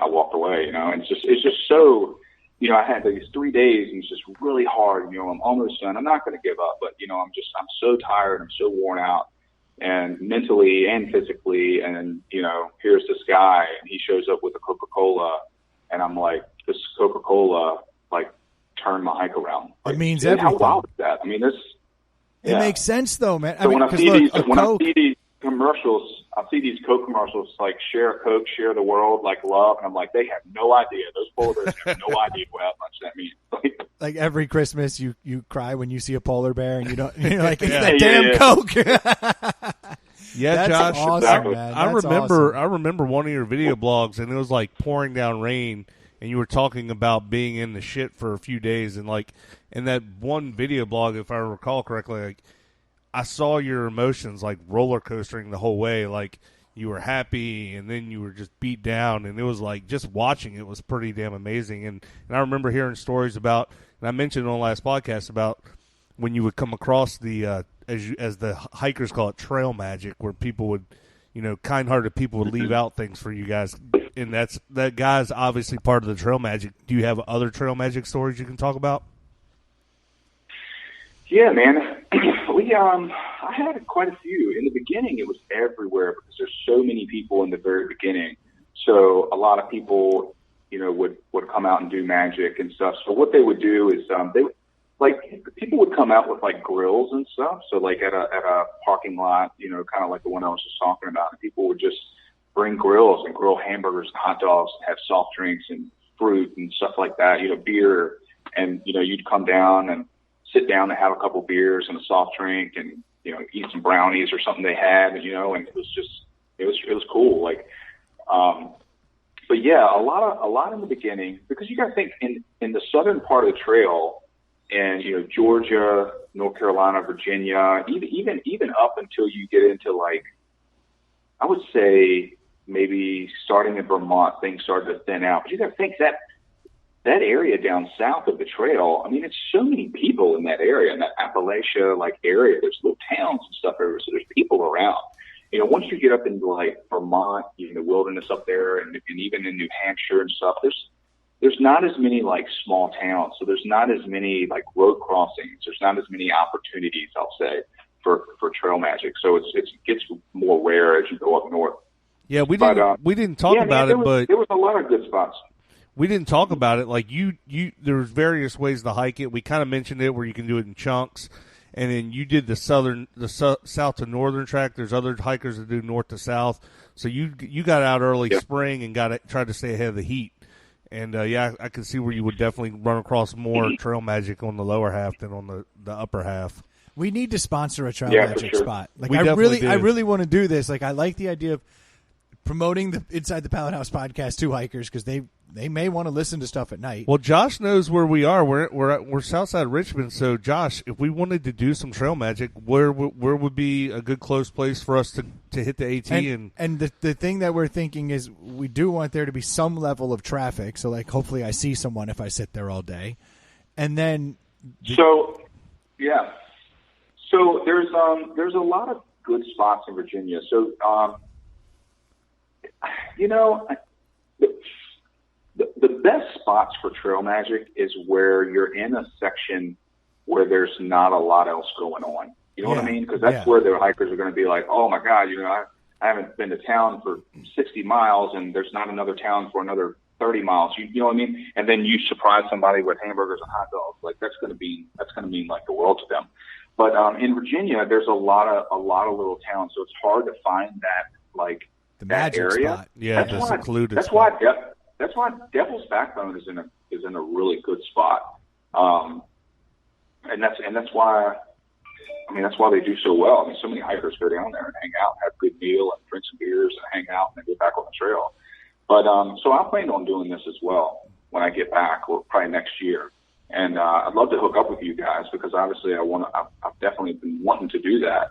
walked away, and it's just so, I had these 3 days, and it's just really hard. I'm almost done. I'm not going to give up, but I'm so tired. I'm so worn out, and mentally and physically. And here's this guy, and he shows up with a Coca-Cola, and I'm like, this Coca-Cola like turned my hike around. Like, it means everything. everything. How wild is that? I mean, this. It makes sense though, man. So when I see these, when Coke, I see these commercials, I see these Coke commercials like share a Coke, share the world, like love, and I'm like, they have no idea. Those polar bears have no idea how much that means. like every Christmas, you cry when you see a polar bear, and you're like, it's Yeah. that damn Coke. Yeah, That's Josh. awesome, Exactly. man. I That's remember. awesome. I remember one of your video blogs, and it was like pouring down rain, and you were talking about being in the shit for a few days, and like in that one video blog, if I recall correctly, like I saw your emotions like roller coastering the whole way, like you were happy, and then you were just beat down, and it was like just watching it was pretty damn amazing, and I remember hearing stories about, and I mentioned on the last podcast about when you would come across the as the hikers call it, trail magic, where people would, kind-hearted people would leave out things for you guys, and that guy's obviously part of the trail magic. Do you have other trail magic stories you can talk about? Yeah, man. I had quite a few. In the beginning, it was everywhere because there's so many people in the very beginning. So a lot of people, would come out and do magic and stuff. So what they would do is people would come out with like grills and stuff. So like at a parking lot, kind of like the one I was just talking about, and people would just bring grills and grill hamburgers and hot dogs and have soft drinks and fruit and stuff like that, beer. And, you'd come down and sit down and have a couple beers and a soft drink and, eat some brownies or something they had, and it was just, it was cool. Like, but yeah, a lot in the beginning, because you got to think in the southern part of the trail, and Georgia, North Carolina, Virginia, even up until you get into like, I would say maybe starting in Vermont, things started to thin out. But you got to think that area down south of the trail, I mean, it's so many people in that area, in that Appalachia like area. There's little towns and stuff everywhere, so there's people around. Once you get up into like Vermont, the wilderness up there, and even in New Hampshire and stuff, there's not as many like small towns, so there's not as many like road crossings. There's not as many opportunities, I'll say, for trail magic. So it gets more rare as you go up north. Yeah, we didn't talk about it, but there was a lot of good spots. We didn't talk about it. Like there's various ways to hike it. We kind of mentioned it where you can do it in chunks, and then you did the south to northern track. There's other hikers that do north to south. So you got out early spring and tried to stay ahead of the heat. And I can see where you would definitely run across more trail magic on the lower half than on the upper half. We need to sponsor a trail magic spot. Like I really want to do this. Like I like the idea of promoting the Inside the Pallet House podcast to hikers, because they may want to listen to stuff at night. Well, Josh knows where we are. We're south side of Richmond. So, Josh, if we wanted to do some trail magic, where would be a good close place for us to hit the AT? And the thing that we're thinking is we do want there to be some level of traffic. So, like, hopefully I see someone if I sit there all day. And then... So there's a lot of good spots in Virginia. So, the best spots for trail magic is where you're in a section where there's not a lot else going on. You know what I mean? Because that's where the hikers are going to be like, oh my God, I haven't been to town for 60 miles and there's not another town for another 30 miles. You know what I mean? And then you surprise somebody with hamburgers and hot dogs. Like that's going to mean like the world to them. But in Virginia, there's a lot of little towns, so it's hard to find that like the that magic area. Spot. Yeah, the secluded. That's spot. That's why Devil's Backbone is in a really good spot, and that's why. I mean, that's why they do so well. I mean, so many hikers go down there and hang out, have a good meal, and drink some beers, and hang out, and then get back on the trail. But so I plan on doing this as well when I get back, or probably next year. And I'd love to hook up with you guys because obviously I've definitely been wanting to do that.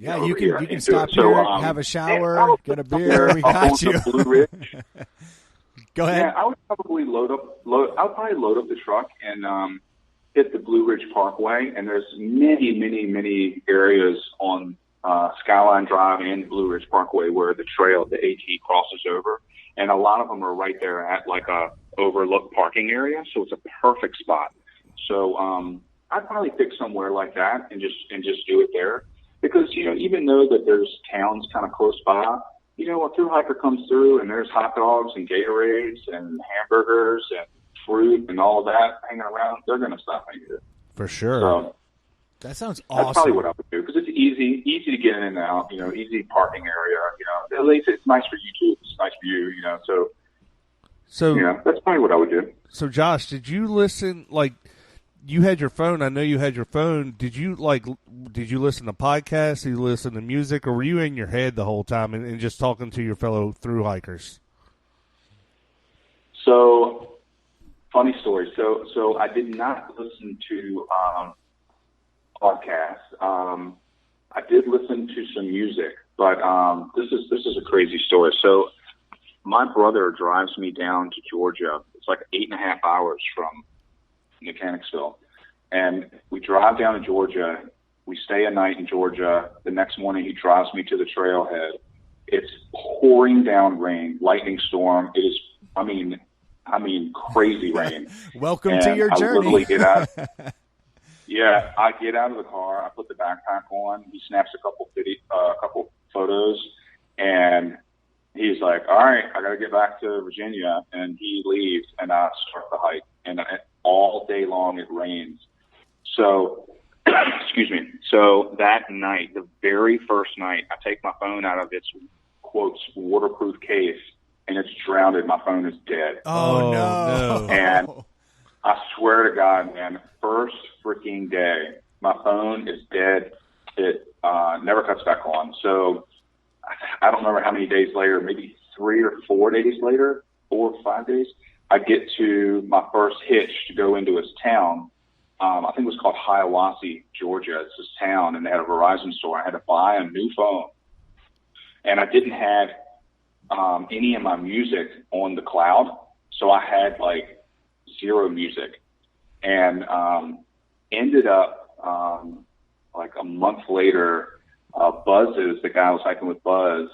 Yeah, you can stop here, have a shower, get a beer. We got you. Blue Ridge. Go ahead. Yeah, I would probably load up the truck and hit the Blue Ridge Parkway. And there's many areas on Skyline Drive and Blue Ridge Parkway where the trail, the AT, crosses over. And a lot of them are right there at like a overlooked parking area, so it's a perfect spot. So I'd probably pick somewhere like that and just do it there. Because, even though that there's towns kind of close by, a thru hiker comes through and there's hot dogs and Gatorades and hamburgers and fruit and all of that hanging around, they're going to stop hanging. For sure. So that sounds awesome. That's probably what I would do because it's easy to get in and out. Easy parking area. At least it's nice for you too. It's nice for you. So that's probably what I would do. So Josh, did you listen? Like, you had your phone. I know you had your phone. Did you listen to podcasts? Did you listen to music, or were you in your head the whole time and just talking to your fellow thru hikers? So, funny story. So I did not listen to podcasts. I did listen to some music, but this is a crazy story. So my brother drives me down to Georgia. It's like 8.5 hours from Mechanicsville. And we drive down to Georgia. We stay a night in Georgia. The next morning he drives me to the trailhead. It's pouring down rain, lightning storm. It is, I mean, crazy rain. Welcome to your journey. I literally get out. Yeah, I get out of the car. I put the backpack on. He snaps a couple photos, and he's like, "All right, I got to get back to Virginia." And he leaves, and I start the hike. And all day long it rains. So, excuse me. So that night, the very first night, I take my phone out of its quotes waterproof case, and it's drowned. My phone is dead. Oh no! And I swear to God, man, first freaking day, my phone is dead. It never cuts back on. So I don't remember how many days later, maybe 3 or 4 days later, 4 or 5 days, I get to my first hitch to go into his town. I think it was called Hiawassee, Georgia. It's this town, and they had a Verizon store. I had to buy a new phone. And I didn't have any of my music on the cloud, so I had like zero music. And ended up like a month later, Buzz's, the guy I was hiking with, Buzz,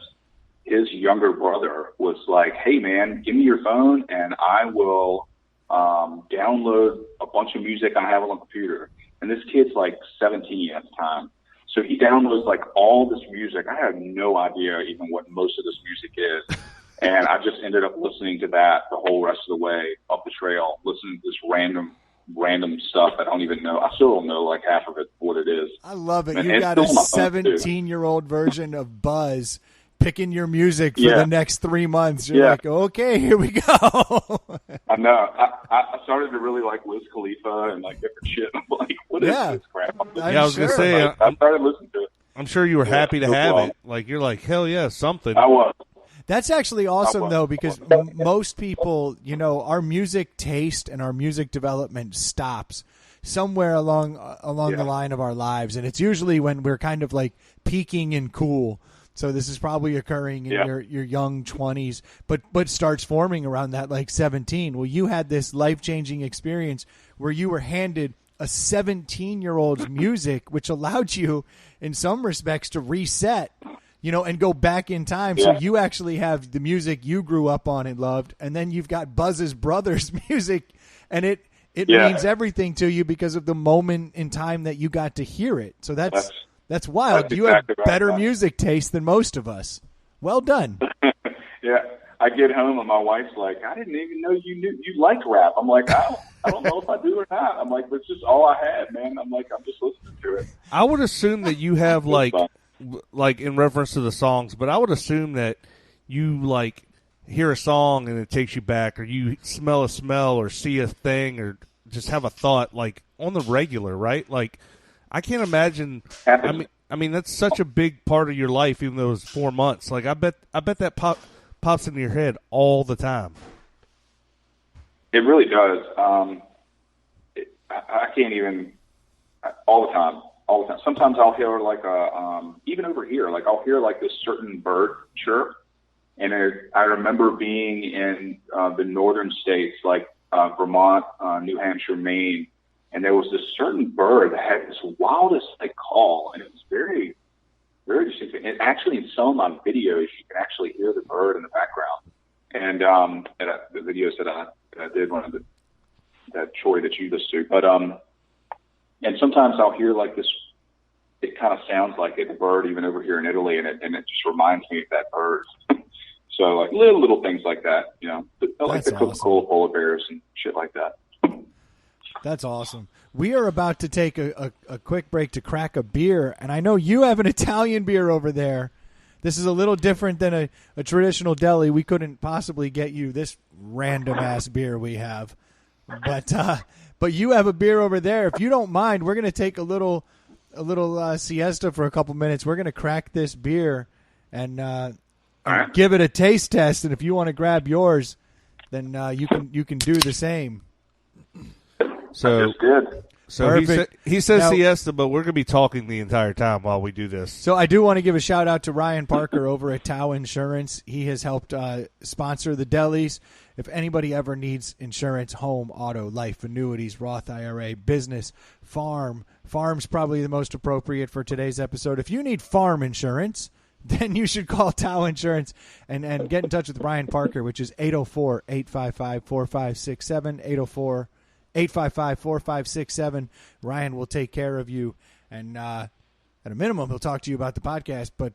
his younger brother was like, "Hey man, give me your phone and I will download a bunch of music I have on the computer." And this kid's like 17 at the time. So he downloads like all this music. I had no idea even what most of this music is. And I just ended up listening to that the whole rest of the way up the trail, listening to this random stuff I don't even know. I still don't know like half of it, what it is. I love it. And You got a 17-year-old version of Buzz picking your music for the next 3 months. You're like, okay, here we go. I know. I started to really like Wiz Khalifa and like different shit. I'm like, what is this crap? I was going to say, I started listening to it. I'm sure you were happy to have it. Like, you're like, hell yeah, something. I was. That's actually awesome, though, because most people, our music taste and our music development stops somewhere along the line of our lives. And it's usually when we're kind of like peaking and cool. So this is probably occurring in your young 20s, but starts forming around that like 17. Well, you had this life-changing experience where you were handed a 17-year-old's music, which allowed you in some respects to reset, and go back in time. So you actually have the music you grew up on and loved, and then you've got Buzz's brother's music, and it means everything to you because of the moment in time that you got to hear it. So that's wild. You have better music taste than most of us. Well done. Yeah. I get home and my wife's like, "I didn't even know you like rap." I'm like, I don't know if I do or not. I'm like, "It's just all I had, man." I'm like, "I'm just listening to it." I would assume that you have like in reference to the songs, but I would assume that you like hear a song and it takes you back, or you smell a smell or see a thing or just have a thought like on the regular, right? Like, I can't imagine. I mean, that's such a big part of your life, even though it was 4 months. Like, I bet that pops into your head all the time. It really does. I can't even all the time. Sometimes I'll hear like even over here, like I'll hear like this certain bird chirp, and I remember being in the northern states, like Vermont, New Hampshire, Maine. And there was this certain bird that had this wildest like call, and it was very, very distinct. And actually, in some of my videos, you can actually hear the bird in the background. And the videos that I did, one of that Troy that you listened to. But and sometimes I'll hear like this. It kind of sounds like it's a bird even over here in Italy, and it just reminds me of that bird. So like little things like that, you know, like That's the Coca-Cola polar bears and shit like that. That's awesome. We are about to take a quick break to crack a beer, and I know you have an Italian beer over there. This is a little different than a traditional deli. We couldn't possibly get you this random-ass beer we have. But you have a beer over there. If you don't mind, we're going to take a little siesta for a couple minutes. We're going to crack this beer and give it a taste test, and if you want to grab yours, then you can do the same. So good. So he says now, siesta, but we're going to be talking the entire time while we do this. So I do want to give a shout out to Ryan Parker over at Tao Insurance. He has helped sponsor the delis. If anybody ever needs insurance, home, auto, life, annuities, Roth IRA, business, farm's probably the most appropriate for today's episode. If you need farm insurance, then you should call Tao Insurance and get in touch with Ryan Parker, which is 804-855-4567, 855-4567. Ryan will take care of you, and at a minimum, he'll talk to you about the podcast, but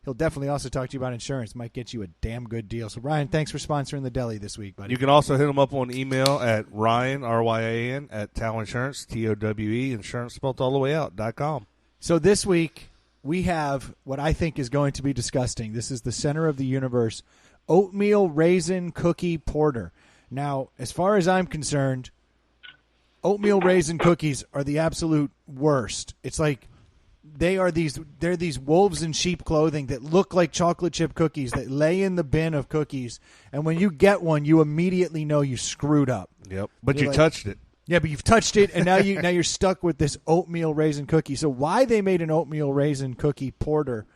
he'll definitely also talk to you about insurance. Might get you a damn good deal. So, Ryan, thanks for sponsoring the deli this week, buddy. You can also hit him up on email at Ryan, RYAN, at Towe Insurance, TOWE, insurance spelled all the way out, .com. So this week, we have what I think is going to be disgusting. This is the center of the universe, oatmeal raisin cookie porter. Now, as far as I'm concerned, oatmeal raisin cookies are the absolute worst. It's like they're these wolves in sheep clothing that look like chocolate chip cookies that lay in the bin of cookies, and when you get one, you immediately know you screwed up. Yep, but you touched it. Yeah, but you've touched it, and now you're stuck with this oatmeal raisin cookie. So why they made an oatmeal raisin cookie porter,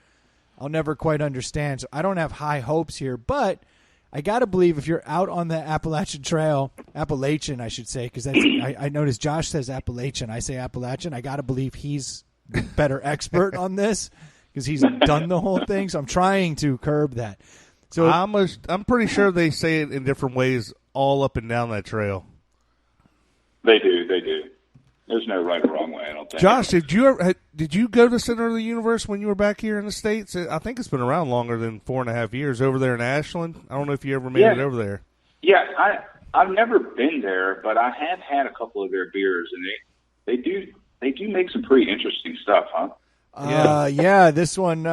I'll never quite understand. So I don't have high hopes here, but I got to believe if you're out on the Appalachian Trail, Appalachian, I should say, because I noticed Josh says Appalachian. I say Appalachian. I got to believe he's the better expert on this because he's done the whole thing. So I'm trying to curb that. So I'm pretty sure they say it in different ways all up and down that trail. They do. There's no right or wrong way, I don't think. Josh, did you go to Center of the Universe when you were back here in the States? I think it's been around longer than 4.5 years over there in Ashland. I don't know if you ever made it over there. Yeah, I've never been there, but I have had a couple of their beers, and they do make some pretty interesting stuff, huh? Yeah, this one,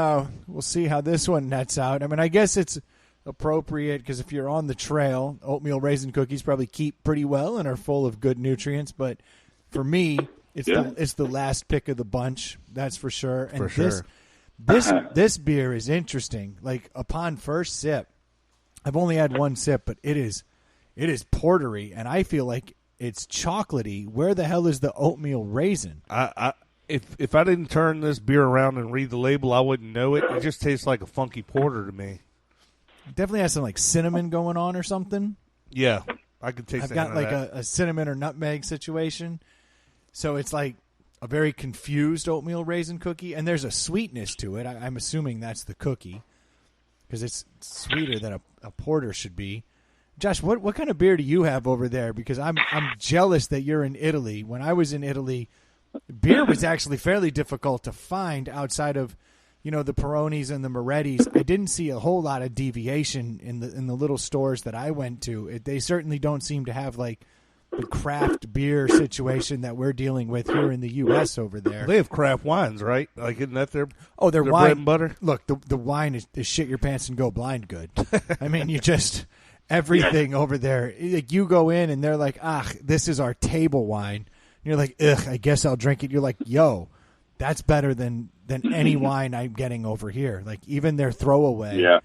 we'll see how this one nets out. I mean, I guess it's appropriate because if you're on the trail, oatmeal raisin cookies probably keep pretty well and are full of good nutrients. But for me, it's the last pick of the bunch, that's for sure. And this beer is interesting. Like upon first sip, I've only had one sip, but it is portery, and I feel like it's chocolatey. Where the hell is the oatmeal raisin? If I didn't turn this beer around and read the label, I wouldn't know it. It just tastes like a funky porter to me. Definitely has some like cinnamon going on or something. Yeah, I could taste. I've got like a cinnamon or nutmeg situation. So it's like a very confused oatmeal raisin cookie, and there's a sweetness to it. I'm assuming that's the cookie because it's sweeter than a porter should be. Josh, what kind of beer do you have over there? Because I'm jealous that you're in Italy. When I was in Italy, beer was actually fairly difficult to find outside of, the Peronis and the Morettis. I didn't see a whole lot of deviation in the little stores that I went to. They certainly don't seem to have like the craft beer situation that we're dealing with here in the U.S. over there. They have craft wines, right? Like, isn't that their their wine, bread and butter? Look, the wine is shit your pants and go blind good. I mean, you just everything over there. Like you go in and they're like, this is our table wine. And you're like, I guess I'll drink it. You're like, yo, that's better than any wine I'm getting over here. Like even their throwaway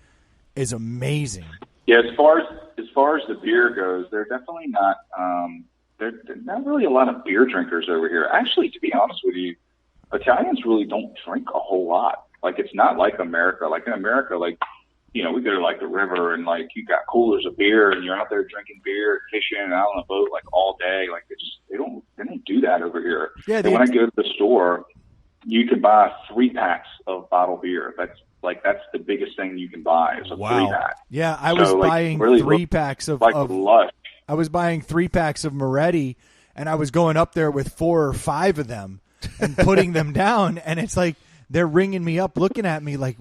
is amazing. Yeah, as far as the beer goes, they're definitely not. They're not really a lot of beer drinkers over here. Actually, to be honest with you, Italians really don't drink a whole lot. Like it's not like America. Like in America, like we go to like the river and like you got coolers of beer and you're out there drinking beer and fishing and out on a boat like all day. Like they don't do that over here. Yeah, and when I go to the store, you can buy 3 packs of bottled beer. That's the biggest thing you can buy is a 3-pack. Yeah, I was buying really 3 packs of Lush. I was buying 3 packs of Moretti, and I was going up there with 4 or 5 of them and putting them down, and it's like they're ringing me up, looking at me like,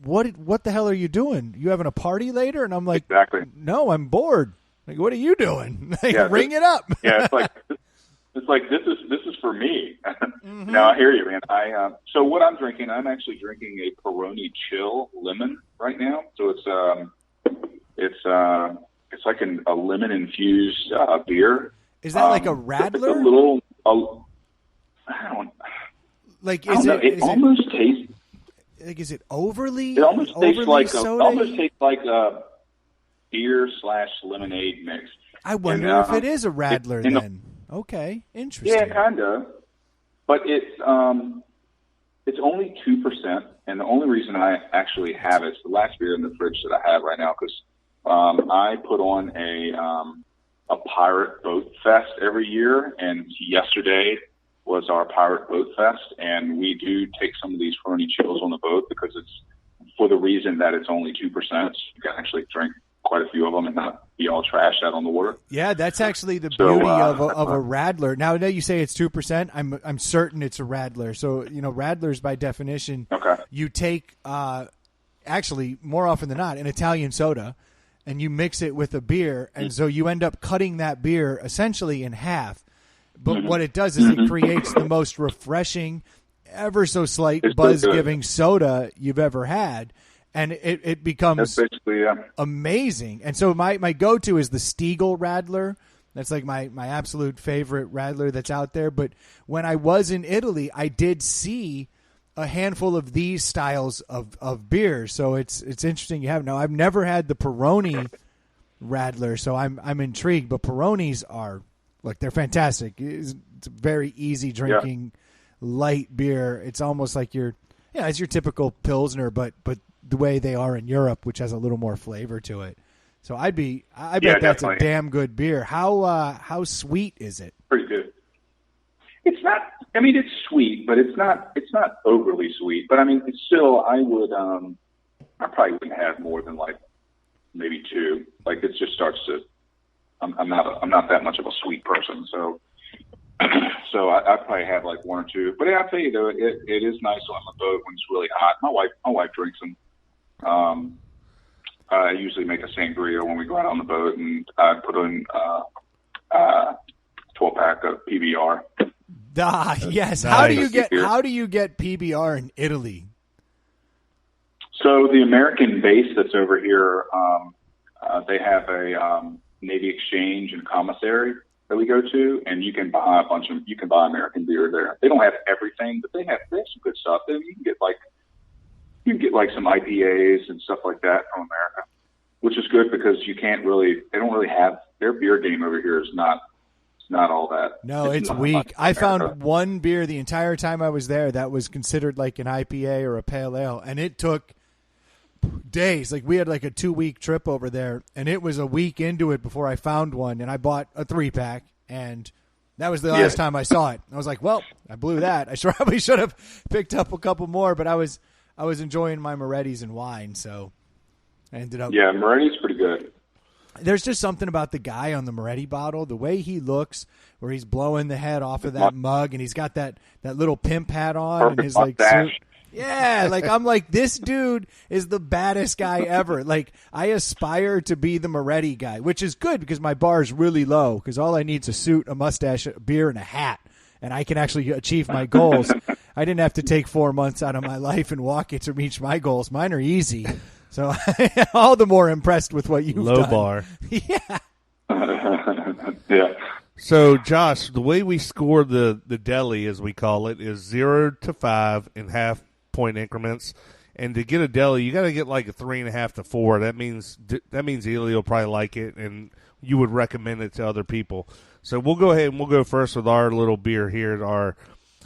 what the hell are you doing? You having a party later? And I'm like, exactly. No, I'm bored. Like, what are you doing? Like, ring it up. Yeah, it's like this is for me. Mm-hmm. Now I hear you, man. So what I'm drinking, I'm actually drinking a Peroni Chill Lemon right now. So it's like a lemon infused beer. Is that like a Radler? It's a little. I don't. Like, it almost tastes. Like, is it overly? It almost tastes like soda-y? a beer / lemonade mix. I wonder if it is a Radler then. Okay, interesting. Yeah, kind of. But it's only 2%, and the only reason I actually have it is the last beer in the fridge that I have right now, because I put on a pirate boat fest every year, and yesterday was our pirate boat fest, and we do take some of these Peroni Chills on the boat because it's for the reason that it's only 2%. So you can actually drink quite a few of them and not be all trashed out on the water. Yeah, that's actually the beauty of a Radler. Now that you say it's 2%, I'm certain it's a Radler. So, Radlers by definition, you take actually more often than not an Italian soda and you mix it with a beer, and so you end up cutting that beer essentially in half. But what it does is it creates the most refreshing, ever so slight buzz-giving soda you've ever had. And it becomes amazing. And so my go-to is the Stiegl Radler. That's like my absolute favorite Radler that's out there. But when I was in Italy, I did see a handful of these styles of beer. So it's interesting you have. Now, I've never had the Peroni Radler, so I'm intrigued. But Peronis are, look, they're fantastic. It's a very easy drinking, light beer. It's almost like it's your typical Pilsner, but the way they are in Europe, which has a little more flavor to it. So I bet that's a damn good beer. How sweet is it? Pretty good. It's not. I mean, it's sweet, but it's not overly sweet. But I mean, it's still. I probably wouldn't have more than like maybe 2. Like it just starts to. I'm not that much of a sweet person, so. So I probably have like 1 or 2. But I'll tell you though, it is nice on the boat when it's really hot. My wife drinks them. I usually make a sangria when we go out on the boat, and I put in 12-pack of PBR. Yes. Nice. How do you get PBR in Italy? So the American base that's over here, they have a Navy Exchange and commissary that we go to, and you can buy American beer there. They don't have everything, but they have some good stuff. You can get like some IPAs and stuff like that from America, which is good because they don't really have their beer game over here is not all that. No, it's weak. I found one beer the entire time I was there that was considered like an IPA or a pale ale, and it took days. Like we had like a 2-week trip over there, and it was a week into it before I found one, and I bought a 3-pack, and that was the last time I saw it. I was like, well, I blew that. I probably should have picked up a couple more, but I was enjoying my Moretti's and wine, so I ended up. Yeah, Moretti's pretty good. There's just something about the guy on the Moretti bottle, the way he looks, where he's blowing the head off of that mug, and he's got that little pimp hat on, perfect and his like mustache. suit. Yeah, like I'm like, this dude is the baddest guy ever. Like I aspire to be the Moretti guy, which is good because my bar is really low because all I need is a suit, a mustache, a beer, and a hat, and I can actually achieve my goals. I didn't have to take 4 months out of my life and walk it to reach my goals. Mine are easy. So all the more impressed with what you've done. Low bar. Yeah. Yeah. So, Josh, the way we score the deli, as we call it, is 0 to 5 in half-point increments. And to get a deli, you got to get like a 3.5 to 4. That means Ely will probably like it, and you would recommend it to other people. So we'll go ahead and we'll go first with our little beer here at our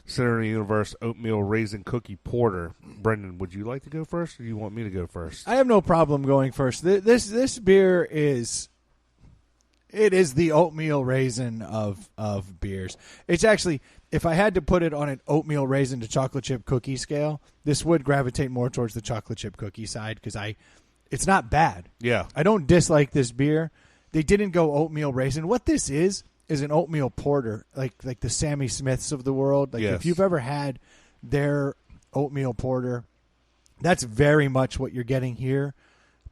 Center of the Universe Oatmeal Raisin Cookie Porter. Brendan, would you like to go first, or do you want me to go first? I have no problem going first. This beer is the oatmeal raisin of beers. It's actually, if I had to put it on an oatmeal raisin to chocolate chip cookie scale, this would gravitate more towards the chocolate chip cookie side because it's not bad. Yeah. I don't dislike this beer. They didn't go oatmeal raisin. What this is an oatmeal porter, like the Sammy Smiths of the world. Like yes. If you've ever had their oatmeal porter, That's very much what you're getting here,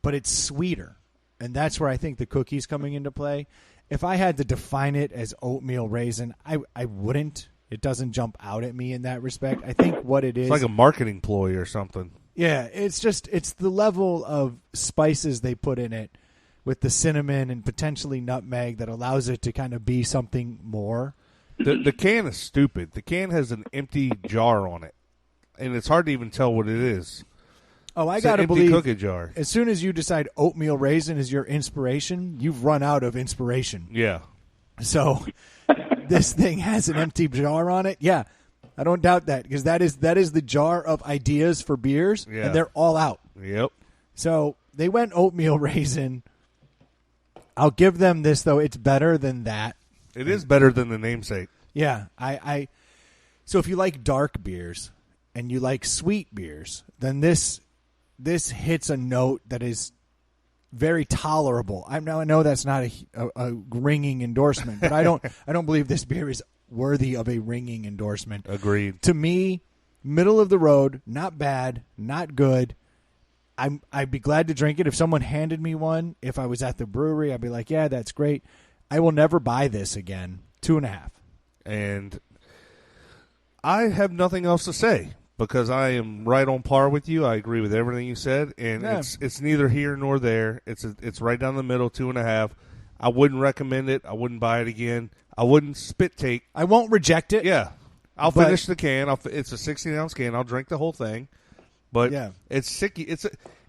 but it's sweeter. And that's where I think the cookie's coming into play. If I had to define it as oatmeal raisin, I wouldn't. It doesn't jump out at me in that respect. I think what it is... It's like a marketing ploy or something. Yeah, it's the level of spices they put in it with the cinnamon and potentially nutmeg that allows it to kind of be something more. The can is stupid. The can has an empty jar on it, and it's hard to even tell what it is. Oh, I It's got to an empty believe cookie jar. as soon as you decide oatmeal raisin is your inspiration, you've run out of inspiration. Yeah. So this thing has an empty jar on it. Yeah, I don't doubt that because that is the jar of ideas for beers, Yeah. and they're all out. Yep. So they went oatmeal raisin. I'll give them this, though. It's better than that. It is better than the namesake. Yeah, So if you like dark beers and you like sweet beers, then this hits a note that is very tolerable. I know that's not a ringing endorsement, but I don't believe this beer is worthy of a ringing endorsement. Agreed. To me, middle of the road, not bad, not good. I'd be glad to drink it if someone handed me one. If I was at the brewery, I'd be like, yeah, that's great. I will never buy this again. 2.5. And I have nothing else to say because I am right on par with you. I agree with everything you said, and Yeah. it's neither here nor there. It's right down the middle, 2.5. I wouldn't recommend it. I wouldn't buy it again. I wouldn't spit take. I won't reject it. Yeah, I'll But- finish the can. It's a 16-ounce can. I'll drink the whole thing. But Yeah. it's sicky.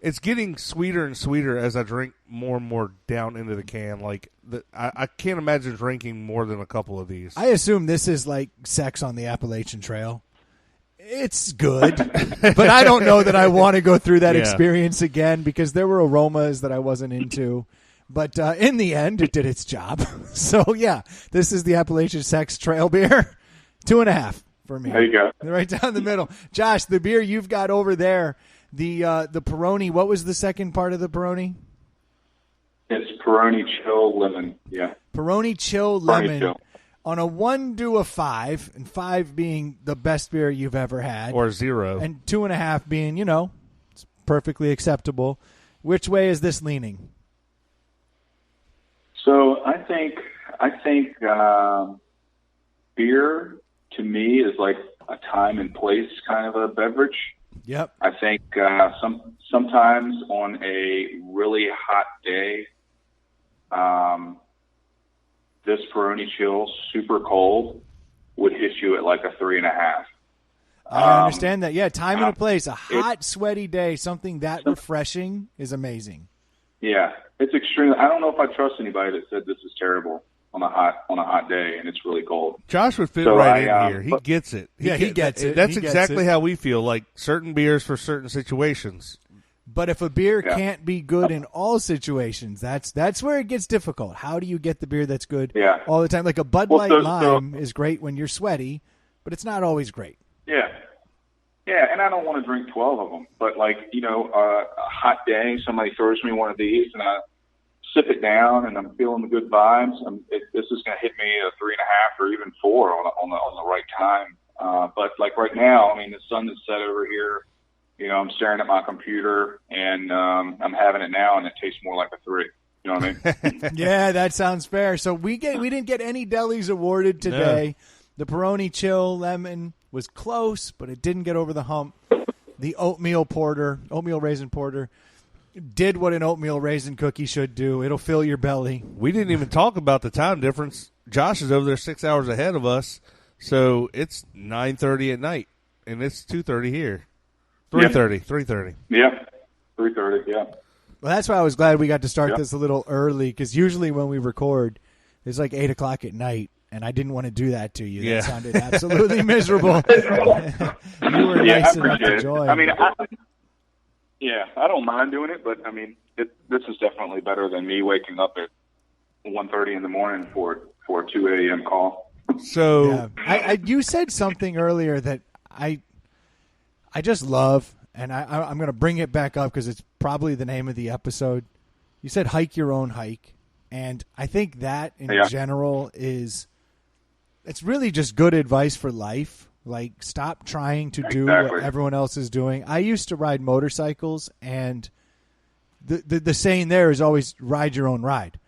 It's getting sweeter and sweeter as I drink more and more down into the can. Like I can't imagine drinking more than a couple of these. I assume this is like sex on the Appalachian Trail. It's good, but I don't know that I want to go through that Yeah. experience again because there were aromas that I wasn't into. But in the end, it did its job. So, yeah, this is the Appalachian Sex Trail beer. 2.5 for me. There you go. Right down the middle. Josh, the beer you've got over there, the Peroni, what was the second part of the Peroni? It's Peroni Chill Lemon. Yeah. Peroni Chill Peroni Lemon. Chill. On a 1 to a 5, and 5 being the best beer you've ever had. Or 0. And 2.5 being, it's perfectly acceptable. Which way is this leaning? So I think beer to me is like a time and place kind of a beverage. Yep. I think sometimes on a really hot day, this Peroni Chill super cold would hit you at like a 3.5. I understand that. Yeah, time and a place. A hot, sweaty day, something that refreshing is amazing. Yeah, it's extremely. I don't know if I trust anybody that said this is terrible on a hot day and it's really cold. Josh would fit So right in here. He gets it. Yeah, he gets it. That's He gets exactly it. how we feel. Like certain beers for certain situations. But if a beer Yeah. can't be good in all situations, that's where it gets difficult. How do you get the beer that's good Yeah. all the time? Like a Bud Well, Light so- Lime is great when you're sweaty, but it's not always great. Yeah. Yeah, and I don't want to drink 12 of them, but like, a hot day, somebody throws me one of these and I sip it down and I'm feeling the good vibes. This is going to hit me a 3.5 or even 4 on the right time. But like right now, I mean, the sun is set over here. I'm staring at my computer and I'm having it now and it tastes more like a 3. You know what I mean? Yeah, that sounds fair. So we didn't get any delis awarded today. The Peroni Chill Lemon was close, but it didn't get over the hump. The oatmeal raisin porter, did what an oatmeal raisin cookie should do. It'll fill your belly. We didn't even talk about the time difference. Josh is over there 6 hours ahead of us, so it's 9:30 at night, and it's 2:30 here. 3:30. Yeah. 3:30, yeah. Well, that's why I was glad we got to start Yep. this a little early, because usually when we record, it's like 8 o'clock at night, and I didn't want to do that to you. Yeah. That sounded absolutely miserable. You were Yeah, nice I enough appreciate to it. join. I mean, I don't mind doing it, but I mean, this is definitely better than me waking up at 1:30 in the morning for a 2 a.m. call. So yeah. You said something earlier that I just love, and I'm going to bring it back up because it's probably the name of the episode. You said hike your own hike, and I think that in general it's really just good advice for life. Like, stop trying to do what everyone else is doing. I used to ride motorcycles, and the saying there is always ride your own ride.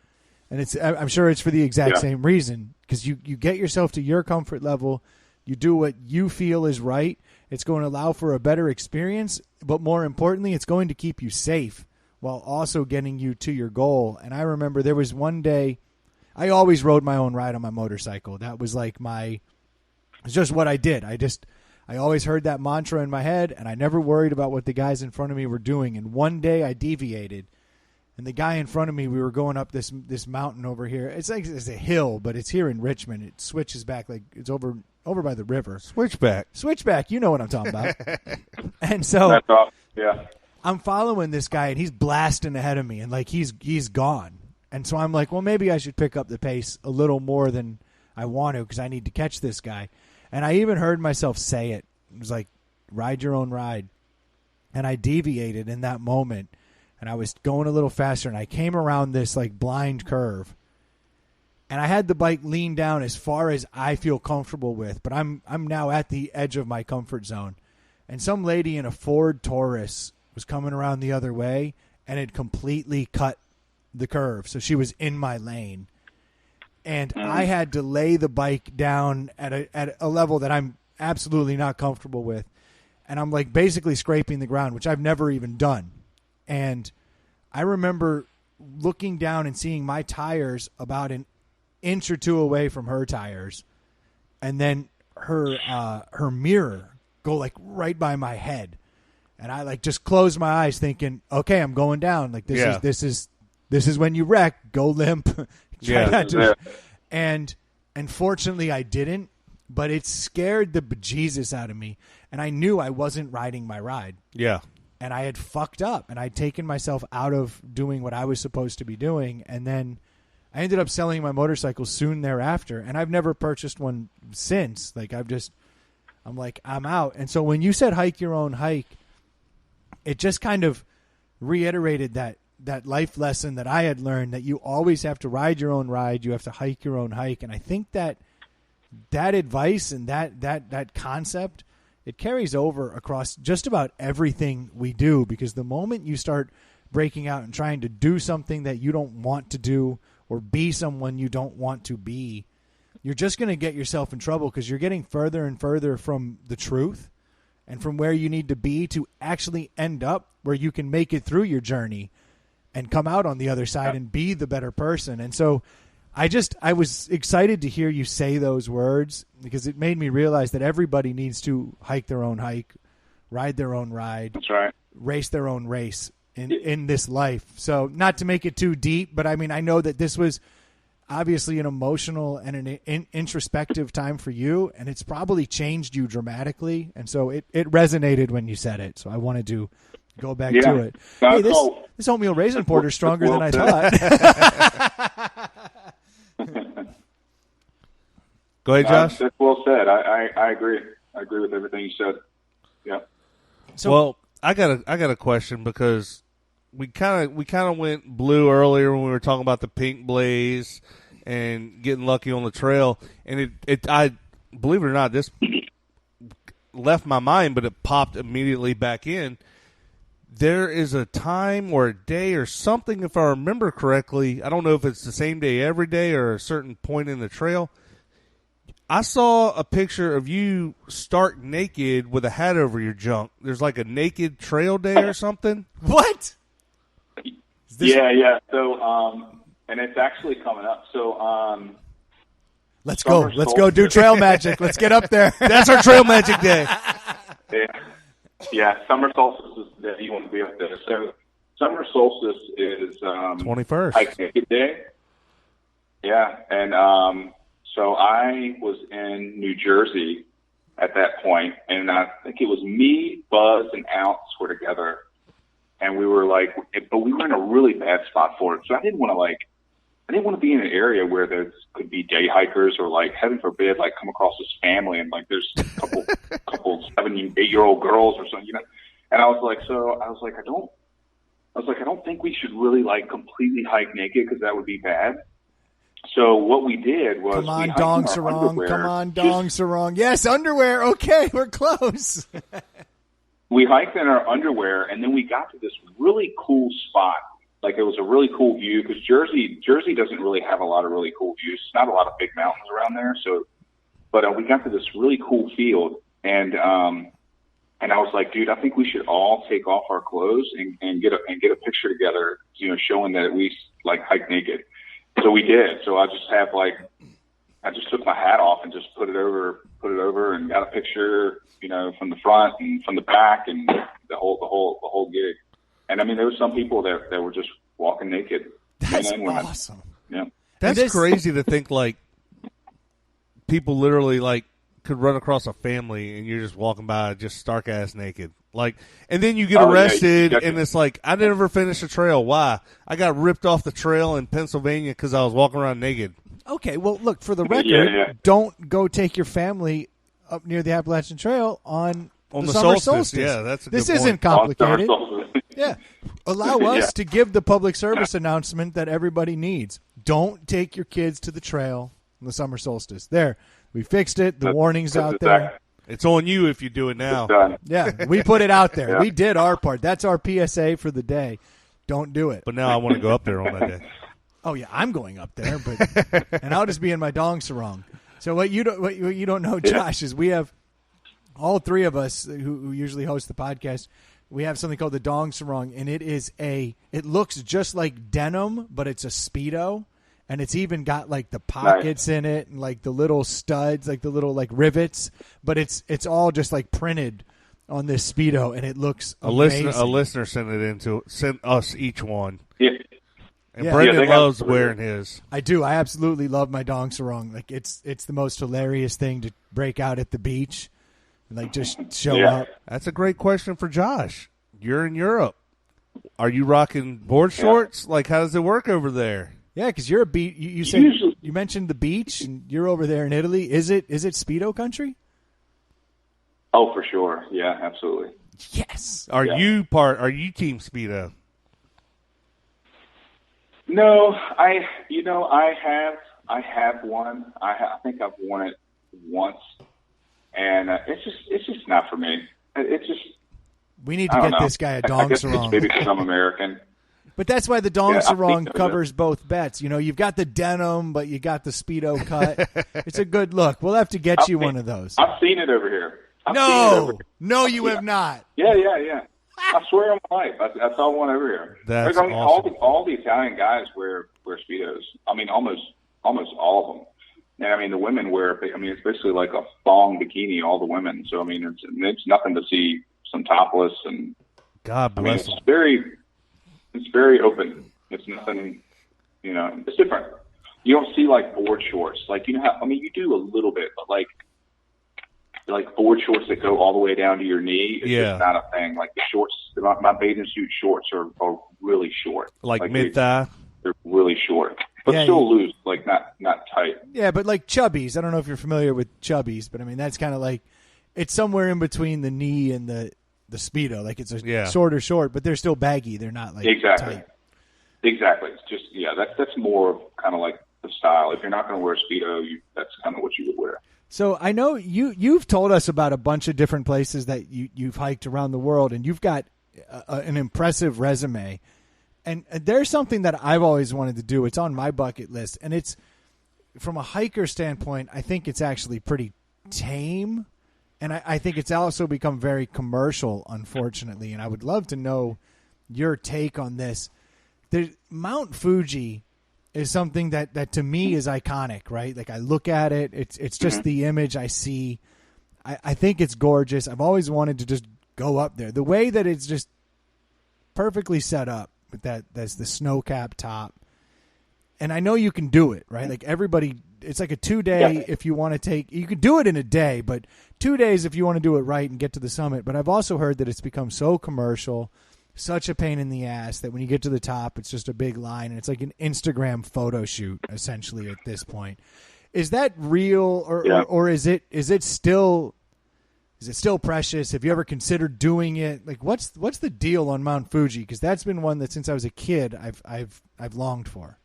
And I'm sure it's for the exact same reason, because you get yourself to your comfort level. You do what you feel is right. It's going to allow for a better experience, but more importantly, it's going to keep you safe while also getting you to your goal. And I remember there was one day, I always rode my own ride on my motorcycle. That was like it's just what I did. I always heard that mantra in my head, and I never worried about what the guys in front of me were doing. And one day I deviated, and the guy in front of me, we were going up this mountain over here. It's like it's a hill, but it's here in Richmond. It switches back, like it's over by the river. Switchback, you know what I'm talking about. And so that's awesome. Yeah. I'm following this guy, and he's blasting ahead of me, and like he's gone. And so I'm like, well, maybe I should pick up the pace a little more than I want to, because I need to catch this guy. And I even heard myself say it. It was like, ride your own ride. And I deviated in that moment, and I was going a little faster, and I came around this like blind curve. And I had the bike lean down as far as I feel comfortable with, but I'm now at the edge of my comfort zone. And some lady in a Ford Taurus was coming around the other way and had completely cut the curve. So she was in my lane. And I had to lay the bike down at a level that I'm absolutely not comfortable with. And I'm like basically scraping the ground, which I've never even done. And I remember looking down and seeing my tires about an inch or two away from her tires, and then her mirror go like right by my head. And I like just closed my eyes thinking, okay, I'm going down. Like this is when you wreck, go limp. Try not to. And fortunately I didn't, but it scared the bejesus out of me. And I knew I wasn't riding my ride. Yeah. And I had fucked up, and I'd taken myself out of doing what I was supposed to be doing. And then I ended up selling my motorcycle soon thereafter, and I've never purchased one since. Like I'm like, I'm out. And so when you said hike your own hike, it just kind of reiterated that life lesson that I had learned, that you always have to ride your own ride. You have to hike your own hike. And I think that advice and that concept, it carries over across just about everything we do, because the moment you start breaking out and trying to do something that you don't want to do, or be someone you don't want to be, you're just going to get yourself in trouble, because you're getting further and further from the truth and from where you need to be to actually end up where you can make it through your journey and come out on the other side and be the better person. And so I was excited to hear you say those words, because it made me realize that everybody needs to hike their own hike, ride their own ride. That's right. Race their own race in this life. So not to make it too deep, but I mean, I know that this was obviously an emotional and an introspective time for you, and it's probably changed you dramatically. And so it resonated when you said it. So I wanted to go back to it. Hey, this oatmeal raisin porter is stronger than I thought. Go ahead, Josh. That's well said. I agree. I agree with everything you said. Yeah. So, well, I got a question, because we kind of went blue earlier when we were talking about the pink blaze and getting lucky on the trail, and I believe it or not, this left my mind, but it popped immediately back in. There is a time or a day or something, if I remember correctly, I don't know if it's the same day every day or a certain point in the trail, I saw a picture of you stark naked with a hat over your junk. There's like a naked trail day or something. What? Yeah. So, and it's actually coming up. So, let's go do trail magic. Let's get up there. That's our trail magic day. Yeah. Summer solstice is the day you want to be up there. So, summer solstice is 21st. Hike Naked Day. Yeah, and so I was in New Jersey at that point, and I think it was me, Buzz, and Alex were together, and we were like, but we were in a really bad spot for it. So I didn't want to be in an area where there could be day hikers, or like, heaven forbid, like come across this family and like there's a couple 7, 8-year-old girls or something, you know. And I was like, I don't think we should really like completely hike naked, because that would be bad. So what we did was come on, we hiked Dong in our Sarong. underwear. Come on, Dong Sarong. Yes, underwear. Okay, we're close. We hiked in our underwear, and then we got to this really cool spot. Like, it was a really cool view because Jersey doesn't really have a lot of really cool views. Not a lot of big mountains around there. So, but we got to this really cool field, and I was like, dude, I think we should all take off our clothes and get a picture together, showing that we like hike naked. So we did. So I just took my hat off and just put it over and got a picture, from the front and from the back and the whole gig. And I mean, there were some people that were just walking naked. That's men and women. awesome. Yeah. That's crazy to think, like, people literally, like, could run across a family and you're just walking by just stark ass naked. Like, and then you get arrested and it's like, I never finished the trail. Why? I got ripped off the trail in Pennsylvania because I was walking around naked. Okay, well, look, for the record, don't go take your family up near the Appalachian Trail on the summer solstice. Yeah, that's a good This point. isn't complicated. Yeah. Allow us Yeah. to give the public service announcement that everybody needs. Don't take your kids to the trail on the summer solstice. There. We fixed it. The warning's out there. It's on you if you do it now. Yeah, we put it out there. Yeah. We did our part. That's our PSA for the day. Don't do it. But now I want to go up there on that day. Oh yeah, I'm going up there, but and I'll just be in my dong sarong. So what you don't know, Josh, is we have all three of us who usually host the podcast. We have something called the dong sarong, and it looks just like denim, but it's a Speedo, and it's even got like the pockets in it and like the little studs, like the little like rivets, but it's all just like printed on this Speedo, and it looks amazing. A listener sent us each one. Yeah. And Brendan loves wearing his. I do. I absolutely love my dong sarong. Like it's the most hilarious thing to break out at the beach and like just show up. That's a great question for Josh. You're in Europe. Are you rocking board shorts? Like, how does it work over there? Yeah, because you're a beach. You said you mentioned the beach, and you're over there in Italy. Is it Speedo country? Oh, for sure. Yeah, absolutely. Yes. Are you team Speedo? No, I have one. I think I've worn it once, and it's just not for me. It's just we need to get this guy a dong sarong. Maybe because I'm American. But that's why the dong sarong covers both bets. You've got the denim, but you got the Speedo cut. It's a good look. We'll have to get you one of those. I've seen it over here. No, you have not. Yeah. I swear on my life, I saw one over here. That's awesome. All the Italian guys wear Speedos. I mean, almost all of them. And I mean, the women wear. I mean, it's basically like a thong bikini. All the women. So I mean, it's nothing to see some topless and. God bless them. It's very open. It's nothing. It's different. You don't see like board shorts. Like you do a little bit, but like board shorts that go all the way down to your knee. It's just not a thing. Like the shorts, my bathing suit shorts are really short. Like mid thigh. They're really short, but still loose. Like not tight. Yeah, but like chubbies. I don't know if you're familiar with chubbies, but I mean that's kind of like it's somewhere in between the knee and the Speedo. Like it's a shorter short, but they're still baggy. They're not like tight. Exactly. It's just that's more of kind of like the style. If you're not going to wear a Speedo, that's kind of what you would wear. So I know you've told us about a bunch of different places that you've hiked around the world, and you've got an impressive resume. And there's something that I've always wanted to do. It's on my bucket list, and it's from a hiker standpoint. I think it's actually pretty tame, and I think it's also become very commercial, unfortunately. And I would love to know your take on this. Mount Fuji is something that to me is iconic, right? Like I look at it, it's just the image I see. I think it's gorgeous. I've always wanted to just go up there. The way that it's just perfectly set up with that's the snow-capped top. And I know you can do it, right? Like everybody, it's like a 2-day if you want to you could do it in a day, but 2 days if you want to do it right and get to the summit. But I've also heard that it's become so commercial, such a pain in the ass that when you get to the top, it's just a big line, and it's like an Instagram photo shoot essentially at this point. Is that real, or is it still precious? Have you ever considered doing it? Like, what's the deal on Mount Fuji? Because that's been one that since I was a kid, I've longed for.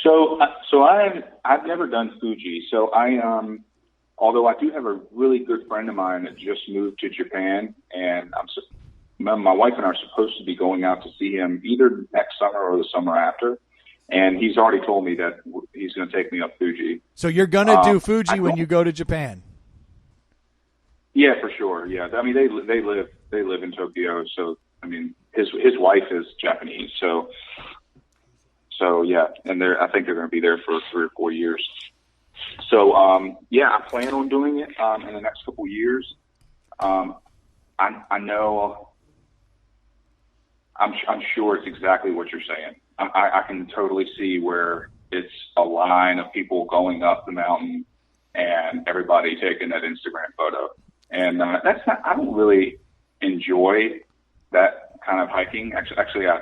So I've never done Fuji. So although I do have a really good friend of mine that just moved to Japan, and my wife and I are supposed to be going out to see him either next summer or the summer after. And he's already told me that he's going to take me up Fuji. So you're going to do Fuji when you go to Japan? Yeah, for sure. Yeah. I mean, they live in Tokyo. So, I mean, his wife is Japanese. So yeah. And I think they're going to be there for 3 or 4 years. So, yeah, I plan on doing it, in the next couple of years. I know, I'm sure it's exactly what you're saying. I can totally see where it's a line of people going up the mountain and everybody taking that Instagram photo. And I don't really enjoy that kind of hiking. Actually, I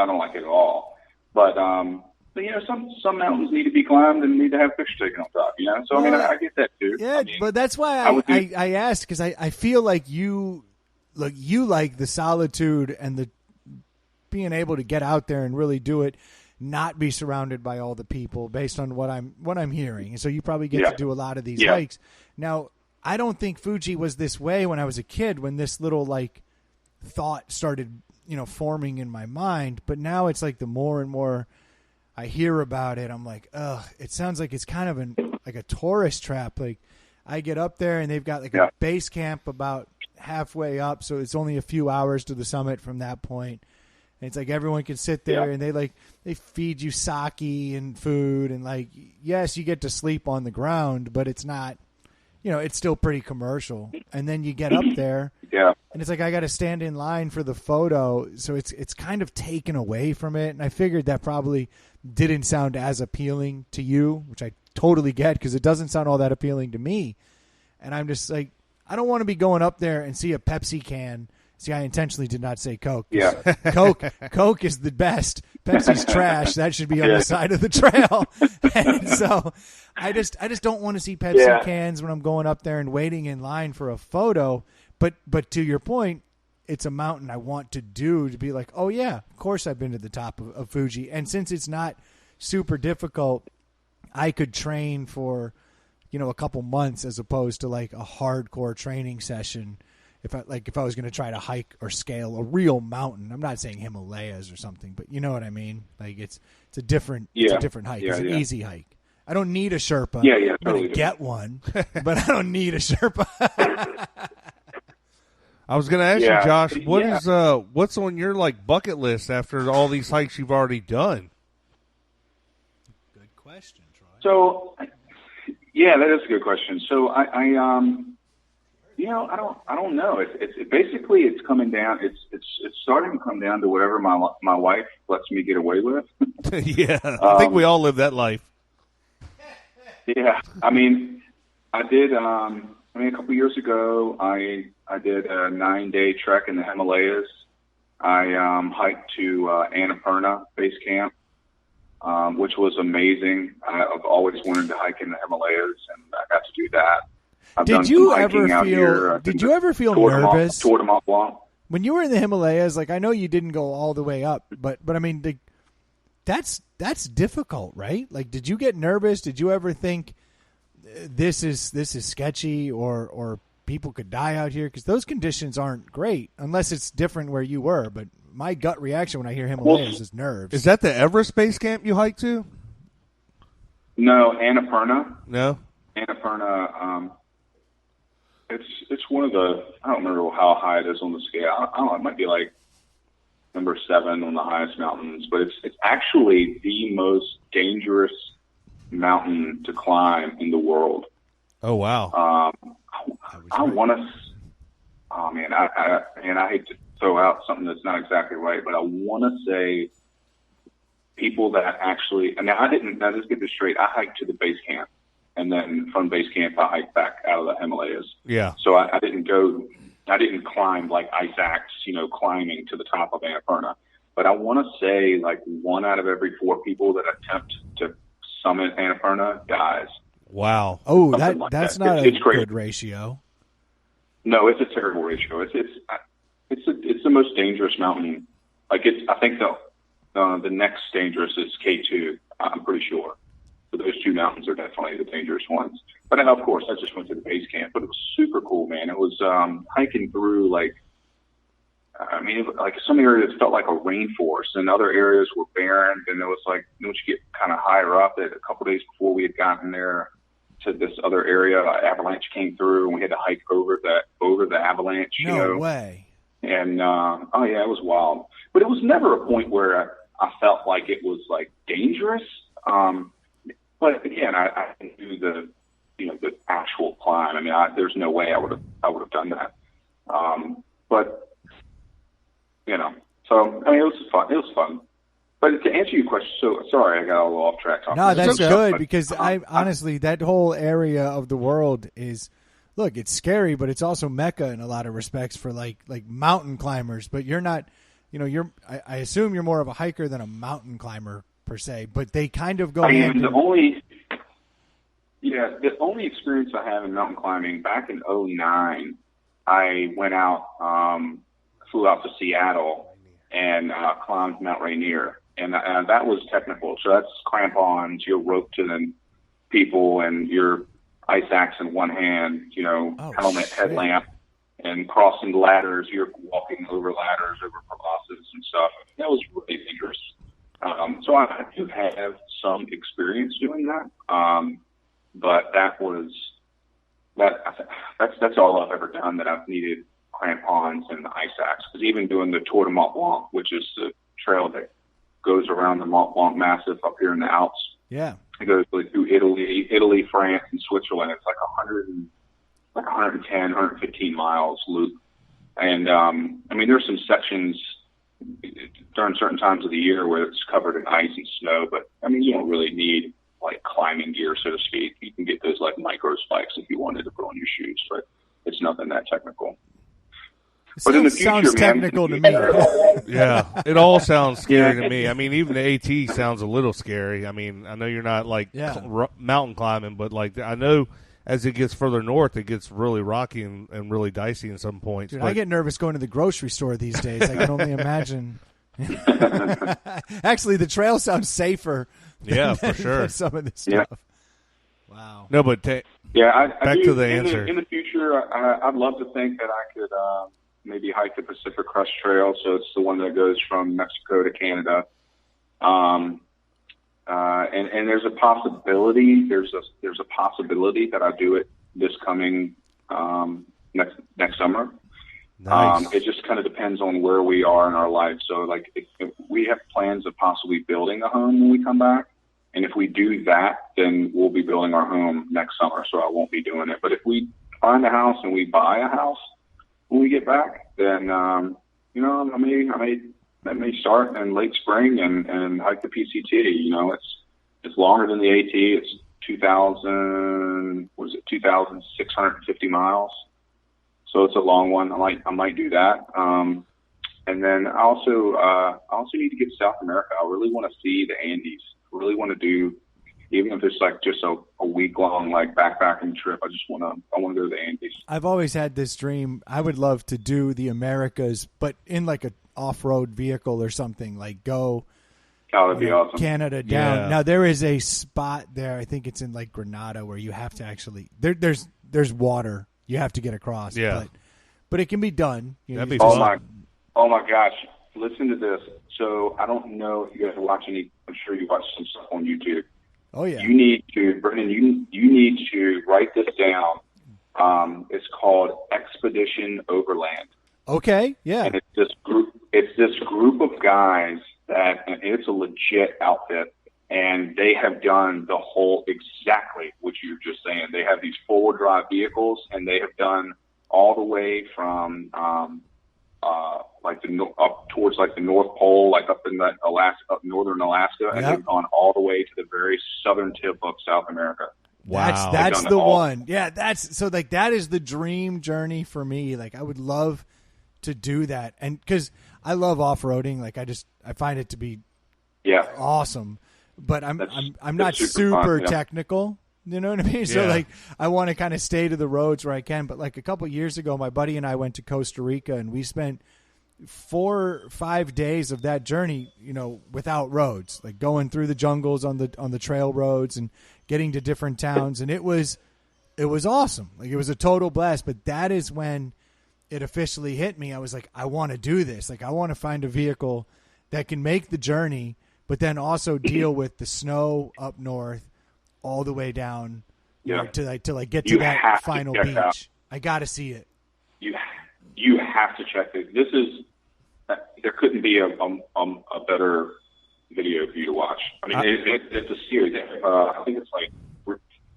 don't like it at all. But you know, some mountains need to be climbed and need to have pictures taken on top. You know, so I mean, I get that too. Yeah, I mean, but that's why I asked, because I feel like you like the solitude and the being able to get out there and really do it, not be surrounded by all the people, based on what I'm hearing. And so you probably get to do a lot of these hikes. Now, I don't think Fuji was this way when I was a kid, when this little like thought started, you know, forming in my mind. But now it's like the more and more I hear about it, I'm like, ugh, it sounds like it's kind of like a tourist trap. Like, I get up there and they've got like a base camp about halfway up, so it's only a few hours to the summit from that point. And it's like everyone can sit there and they feed you sake and food, and like, yes, you get to sleep on the ground, but it's not, you know, it's still pretty commercial. And then you get up there and it's like, I got to stand in line for the photo. So it's kind of taken away from it. And I figured that probably didn't sound as appealing to you, which I totally get, because it doesn't sound all that appealing to me. And I'm just like, I don't want to be going up there and see a Pepsi can. See, I intentionally did not say Coke. Yeah. Coke is the best. Pepsi's trash. That should be on the side of the trail. And so I just don't want to see Pepsi cans when I'm going up there and waiting in line for a photo. But to your point, it's a mountain I want to do, to be like, oh yeah, of course I've been to the top of Fuji. And since it's not super difficult, I could train for, you know, a couple months as opposed to like a hardcore training session. If I was going to try to hike or scale a real mountain. I'm not saying Himalayas or something, but you know what I mean? Like it's a different hike. It's an easy hike. I don't need a Sherpa. I'm going to get one, but I don't need a Sherpa. I was going to ask you, Josh, what's on your like bucket list after all these hikes you've already done? Good question, Troy. So, yeah, that is a good question. So I you know, I don't know. It's basically, it's coming down. It's starting to come down to whatever my wife lets me get away with. Yeah, I think we all live that life. Yeah, I mean, a couple of years ago, I did a 9-day trek in the Himalayas. I hiked to Annapurna Base Camp, which was amazing. I've always wanted to hike in the Himalayas, and I got to do that. Did you ever feel nervous? Tour de Mont Blanc. When you were in the Himalayas? Like, I know you didn't go all the way up, but I mean, that's difficult, right? Like, did you get nervous? Did you ever think this is sketchy, or people could die out here? Because those conditions aren't great unless it's different where you were. But my gut reaction when I hear Himalayas is nerves. Is that the Everest base camp you hiked to? No, Annapurna. No, Annapurna. It's one of the, I don't remember how high it is on the scale. I don't know, it might be like number 7 on the highest mountains, but it's actually the most dangerous mountain to climb in the world. Oh wow! I want to. Oh man, I hate to throw out something that's not exactly right, but I want to say people that actually. And now let's get this straight. I hiked to the base camp. And then from base camp, I hiked back out of the Himalayas. Yeah. So I didn't climb like ice axe, you know, climbing to the top of Annapurna. But I want to say like 1 out of every 4 people that attempt to summit Annapurna dies. Wow. Oh, that's not a good ratio. No, it's a terrible ratio. It's the most dangerous mountain. Like I think the next dangerous is K2. I'm pretty sure. So those two mountains are definitely the dangerous ones. But then, of course, I just went to the base camp. But it was super cool, man. It was hiking through, like some areas felt like a rainforest, and other areas were barren. And it was like, once you get kind of higher up, a couple days before we had gotten there to this other area, an avalanche came through, and we had to hike over the avalanche. No way. And it was wild. But it was never a point where I felt like it was like dangerous. But again, I didn't do the actual climb. I mean, there's no way I would have done that. But so I mean, it was fun. It was fun. But to answer your question, so sorry, I got a little off track. No, that's good, because I honestly, that whole area of the world is, look, it's scary, but it's also Mecca in a lot of respects for like mountain climbers. But you're not, I assume you're more of a hiker than a mountain climber per se. But they kind of go. The only experience I have in mountain climbing, back in 2009, I went out, flew out to Seattle and climbed Mount Rainier. And that was technical. So that's crampons, you're roped to the people, and your ice axe in one hand, helmet, headlamp, and crossing ladders. You're walking over ladders, over crevasses and stuff. That was really dangerous. So I do have some experience doing that. But that's all I've ever done that I've needed crampons and the ice axe. Because even doing the Tour de Mont Blanc, which is the trail that goes around the Mont Blanc Massif up here in the Alps. Yeah. It goes through Italy, France, and Switzerland. It's like 110, 115 miles loop. And, there's some sections during certain times of the year where it's covered in ice and snow, but, you don't really need, like, climbing gear, so to speak. You can get those, like, micro spikes if you wanted to put on your shoes, but it's nothing that technical. But in the future, sounds technical to me. Yeah, it all sounds scary to me. I mean, even the AT sounds a little scary. I mean, I know you're not like mountain climbing, but like I know as it gets further north, it gets really rocky and really dicey in some points. Dude, I get nervous going to the grocery store these days. I can only imagine. Actually, the trail sounds safer. For sure. Some of this stuff. Wow. No, but back to the answer. In the future, I'd love to think that I could maybe hike the Pacific Crest Trail. So it's the one that goes from Mexico to Canada. And there's a possibility. There's a possibility that I do it this coming next summer. Nice. It just kind of depends on where we are in our life. So, like, if we have plans of possibly building a home when we come back, and if we do that, then we'll be building our home next summer. So I won't be doing it. But if we find a house and we buy a house when we get back, then I may start in late spring and hike the PCT. It's longer than the AT. It's 2,650 miles. So it's a long one. I might do that. And then I also need to get to South America. I really want to see the Andes. I really want to do, even if it's like just a week long like backpacking trip. I want to go to the Andes. I've always had this dream. I would love to do the Americas, but in like a off-road vehicle or something. Like go. Oh, that'd be awesome. Canada down. Yeah. Now there is a spot there. I think it's in like Grenada where you have to actually there's water. You have to get across. Yeah. But it can be done. That'd be fun. Oh my gosh. Listen to this. So I don't know if you guys are watching. I'm sure you watch some stuff on YouTube. Oh yeah. You need to, Brendan. You need to write this down. It's called Expedition Overland. Okay. Yeah. And it's this group of guys and it's a legit outfit, and they have done the whole exactly what you're just saying. They have these four-wheel drive vehicles, and they have done all the way from up towards like the North Pole, like up in that northern Alaska, and they've gone all the way to the very southern tip of South America. Wow, that's the one. Yeah, that is the dream journey for me. Like I would love to do that, and because I love off-roading, like I find it to be awesome. But I'm not super fun, technical. You know what I mean? So like I want to kind of stay to the roads where I can. But like a couple years ago, my buddy and I went to Costa Rica, and we spent 4 or 5 days of that journey, without roads, like going through the jungles on the trail roads and getting to different towns. And it was awesome. Like, it was a total blast. But that is when it officially hit me. I was like, I want to do this. Like, I want to find a vehicle that can make the journey, but then also deal with the snow up north all the way down to get to that final beach. Out. I got to see it. You have to check it. This is there couldn't be a better video for you to watch. I mean, it's a series. I think it's like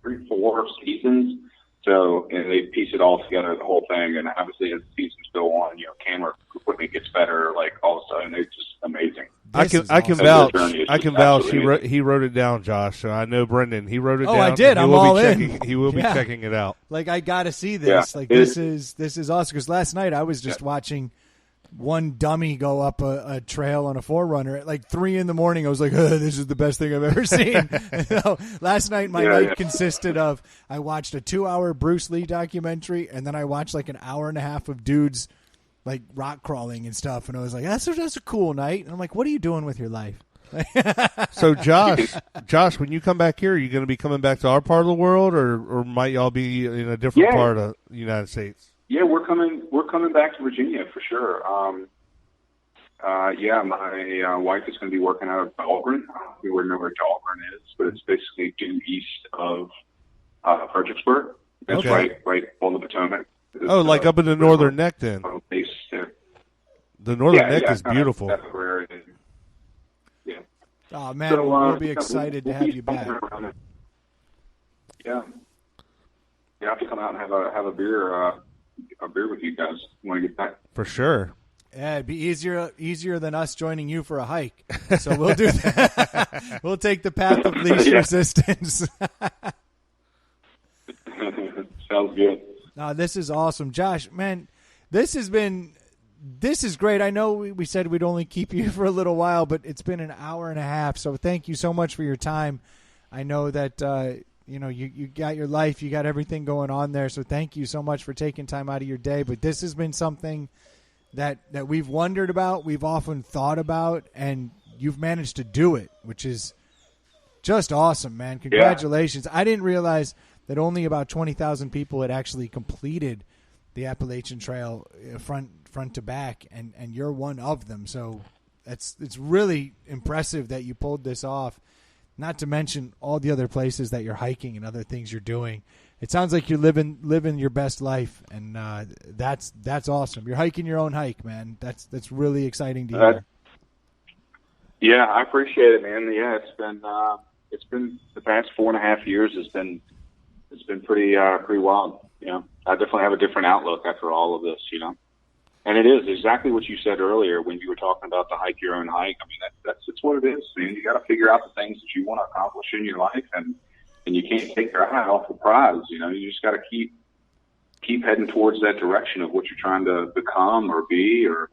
3-4 seasons. So, and they piece it all together, the whole thing. And obviously, as the seasons go on, camera equipment gets better. Like, all of a sudden, it's just amazing. I can vouch. I can vouch. He wrote it down, Josh. So I know Brendan. He wrote it down. Oh, I did. I'm all in. He will be checking it out. Like, I got to see this. Yeah. Like, this is awesome. Because last night I was just watching one dummy go up a trail on a 4Runner at like 3 a.m. I was like, this is the best thing I've ever seen. Last night my night consisted of, I watched a 2-hour Bruce Lee documentary, and then I watched like an hour and a half of dudes like rock crawling and stuff. And I was like, that's a cool night. And I'm like, what are you doing with your life? So Josh, when you come back here, are you going to be coming back to our part of the world, or might y'all be in a different part of the United States? Yeah, we're coming back to Virginia for sure. My wife is going to be working out of Dahlgren. We wouldn't know where Dahlgren is, but it's basically due east of Fredericksburg. That's right on the Potomac. Like up in the northern neck then. The northern neck is beautiful. That's where it is. Yeah. Oh man, so, we'll be excited to have you back. Yeah. You have to come out and have a beer with you guys when you get back. For sure. Yeah, it'd be easier than us joining you for a hike. So we'll do that. We'll take the path of least resistance. Sounds good. No, this is awesome. Josh, man, this is great. I know we said we'd only keep you for a little while, but it's been an hour and a half. So thank you so much for your time. I know that you got your life, you got everything going on there. So thank you so much for taking time out of your day. But this has been something that we've wondered about, we've often thought about, and you've managed to do it, which is just awesome, man. Congratulations. Yeah. I didn't realize that only about 20,000 people had actually completed the Appalachian Trail front to back, and you're one of them. So it's really impressive that you pulled this off. Not to mention all the other places that you're hiking and other things you're doing. It sounds like you're living your best life, and that's awesome. You're hiking your own hike, man. That's really exciting to hear. Yeah, I appreciate it, man. Yeah, it's been the past 4.5 years. It's been pretty wild. I definitely have a different outlook after all of this. And it is exactly what you said earlier when you were talking about the hike your own hike. I mean, that's what it is, man. You got to figure out the things that you want to accomplish in your life, and you can't take your eye off the prize. You just got to keep heading towards that direction of what you're trying to become or be, or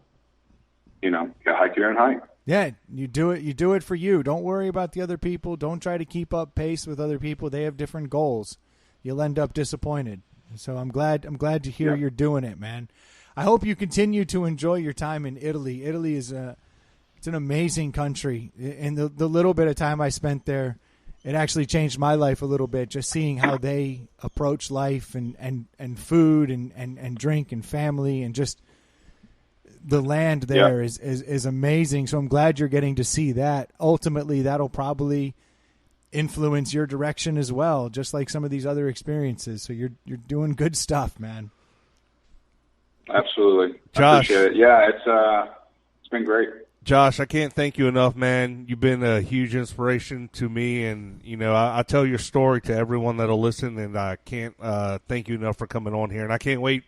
hike your own hike. Yeah, you do it. You do it for you. Don't worry about the other people. Don't try to keep up pace with other people. They have different goals. You'll end up disappointed. So I'm glad to hear you're doing it, man. I hope you continue to enjoy your time in Italy. Italy is it's an amazing country. And the little bit of time I spent there, it actually changed my life a little bit, just seeing how they approach life and food and drink and family, and just the land there is amazing. So I'm glad you're getting to see that. Ultimately, that'll probably influence your direction as well, just like some of these other experiences. So you're doing good stuff, man. Absolutely. Josh. I appreciate it. Yeah, it's been great. Josh, I can't thank you enough, man. You've been a huge inspiration to me, and I tell your story to everyone that'll listen, and I can't thank you enough for coming on here. And I can't wait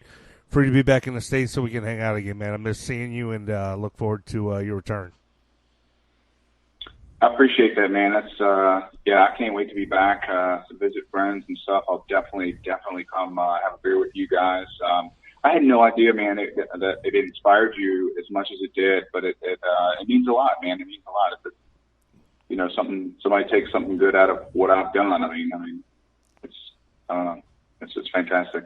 for you to be back in the States so we can hang out again, man. I miss seeing you, and look forward to your return. I appreciate that, man. That's I can't wait to be back to visit friends and stuff. I'll definitely come have a beer with you guys. I had no idea, man, that it inspired you as much as it did, but it means a lot, man. It means a lot. If somebody takes something good out of what I've done. I mean, it's just fantastic.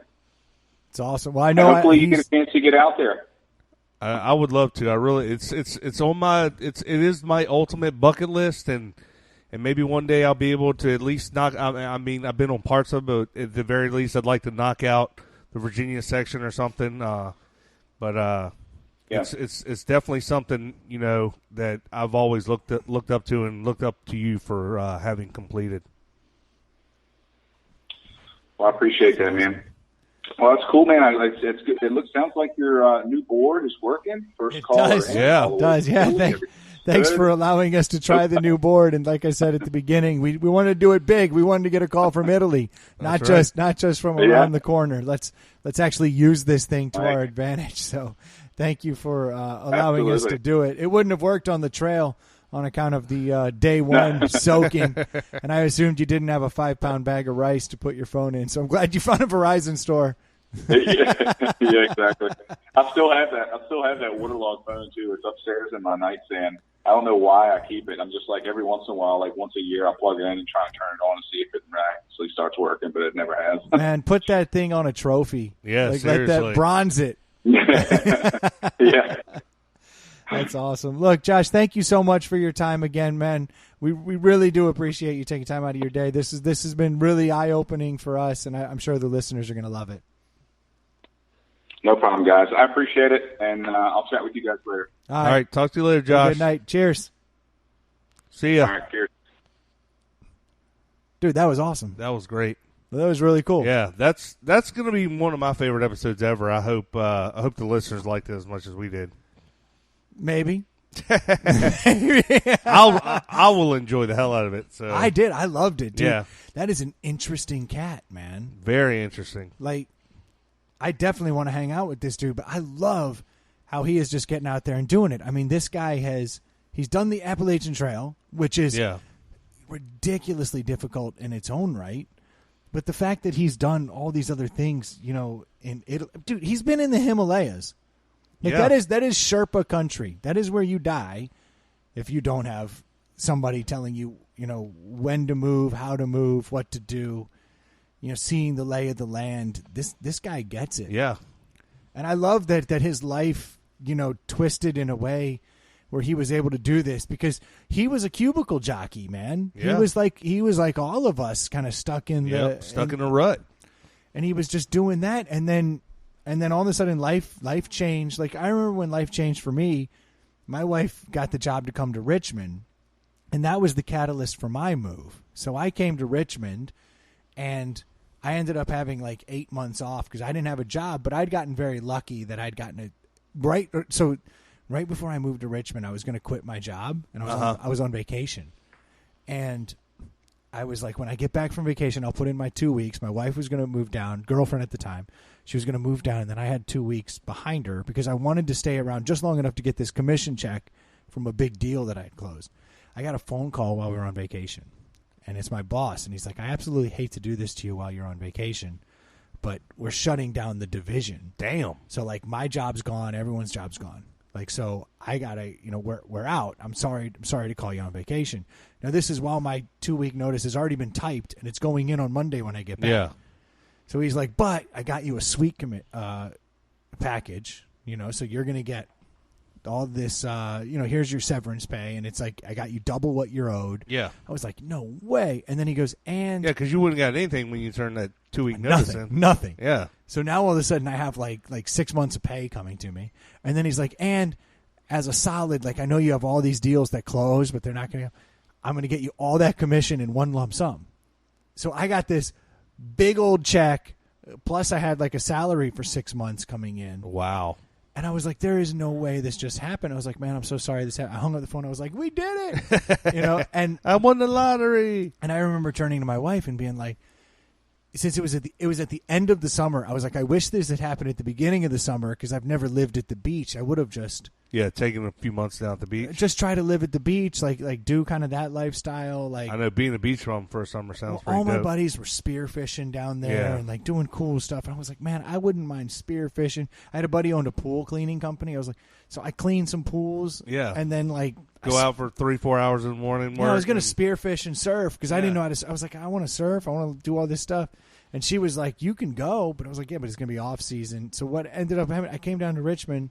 It's awesome. Well, I know. And hopefully, you get a chance to get out there. I would love to. I really, it's on my, it is my ultimate bucket list, and maybe one day I'll be able to at least knock. I mean, I've been on parts of it, but at the very least, I'd like to knock out the Virginia section or something. But it's definitely something, you know, that I've always looked up to and looked up to you for having completed. Well, I appreciate that, man. Well, that's cool, man. It's good. Sounds like your new board is working. First call. Yeah. It does. Yeah. Thanks for allowing us to try the new board. And like I said at the beginning, we wanted to do it big. We wanted to get a call from Italy, not just from around the corner. Let's actually use this thing to our advantage. So thank you for allowing us to do it. It wouldn't have worked on the trail on account of the day one soaking. And I assumed you didn't have a 5-pound bag of rice to put your phone in. So I'm glad you found a Verizon store. yeah, exactly. I still have that waterlogged phone too. It's upstairs in my nightstand. I don't know why I keep it. I'm just like every once in a while, like once a year, I plug it in and try and turn it on and see if it actually starts working, but it never has. Man, put that thing on a trophy. Yeah, like, seriously. Let that bronze it. Yeah. That's awesome. Look, Josh, thank you so much for your time again, man. We really do appreciate you taking time out of your day. This has been really eye-opening for us, and I'm sure the listeners are going to love it. No problem, guys. I appreciate it, and I'll chat with you guys later. All right. Talk to you later, Josh. Good night. Cheers. See ya. All right, cheers. Dude, that was awesome. That was great. That was really cool. Yeah, that's going to be one of my favorite episodes ever. I hope the listeners liked it as much as we did. Maybe. I will enjoy the hell out of it. So I did. I loved it, dude. Yeah. That is an interesting cat, man. Very interesting. Like, I definitely want to hang out with this dude, but I love how he is just getting out there and doing it. I mean, this guy he's done the Appalachian Trail, which is ridiculously difficult in its own right. But the fact that he's done all these other things, you know, in Italy, dude, he's been in the Himalayas. Like that is Sherpa country. That is where you die if you don't have somebody telling you, you know, when to move, how to move, what to do. You know, seeing the lay of the land. This guy gets it. Yeah. And I love that his life, you know, twisted in a way where he was able to do this because he was a cubicle jockey, man. Yeah. He was like all of us, kind of stuck in in a rut. And he was just doing that, and then all of a sudden life changed. Like I remember when life changed for me, my wife got the job to come to Richmond, and that was the catalyst for my move. So I came to Richmond, and I ended up having like 8 months off because I didn't have a job, but I'd gotten very lucky that I'd gotten it right. So right before I moved to Richmond, I was going to quit my job, and I was on vacation. And I was like, when I get back from vacation, I'll put in my 2 weeks. My wife was going to move down, girlfriend at the time. She was going to move down, and then I had 2 weeks behind her because I wanted to stay around just long enough to get this commission check from a big deal that I had closed. I got a phone call while we were on vacation. And it's my boss, and he's like, I absolutely hate to do this to you while you're on vacation, but we're shutting down the division. Damn. So, like, my job's gone, everyone's job's gone. Like, so I gotta, you know, we're out. I'm sorry to call you on vacation. Now, this is while my 2 week notice has already been typed, and it's going in on Monday when I get back. Yeah. So he's like, but I got you a sweet package, you know, so you're gonna get all this, you know, here's your severance pay, and it's like I got you double what you're owed. Yeah. I was like, no way. And then he goes, and yeah, because you wouldn't got anything when you turned that 2 week notice in. Nothing. Yeah. So now all of a sudden I have like 6 months of pay coming to me, and then he's like, and as a solid, like I know you have all these deals that close, but they're not going to. I'm going to get you all that commission in one lump sum. So I got this big old check, plus I had like a salary for 6 months coming in. Wow. And I was like, there is no way this just happened. I was like, man, I'm so sorry this happened. I hung up the phone. I was like, we did it. You know, and I won the lottery. And I remember turning to my wife and being like, since it was at the end of the summer, I was like, I wish this had happened at the beginning of the summer because I've never lived at the beach. I would have just taken a few months down at the beach. Just try to live at the beach, like do kind of that lifestyle. Like I know being a beach bum for a summer sounds pretty all my dope. buddies were spearfishing down there and like doing cool stuff. And I was like, man, I wouldn't mind spearfishing. I had a buddy who owned a pool cleaning company. I was like, so I cleaned some pools. Yeah, and then like go out for 3-4 hours in the morning. I was going to spearfish and surf because I didn't know how to. I was like, I want to surf. I want to do all this stuff. And she was like, you can go. But I was like, yeah, but it's going to be off season. So what ended up happening, I came down to Richmond,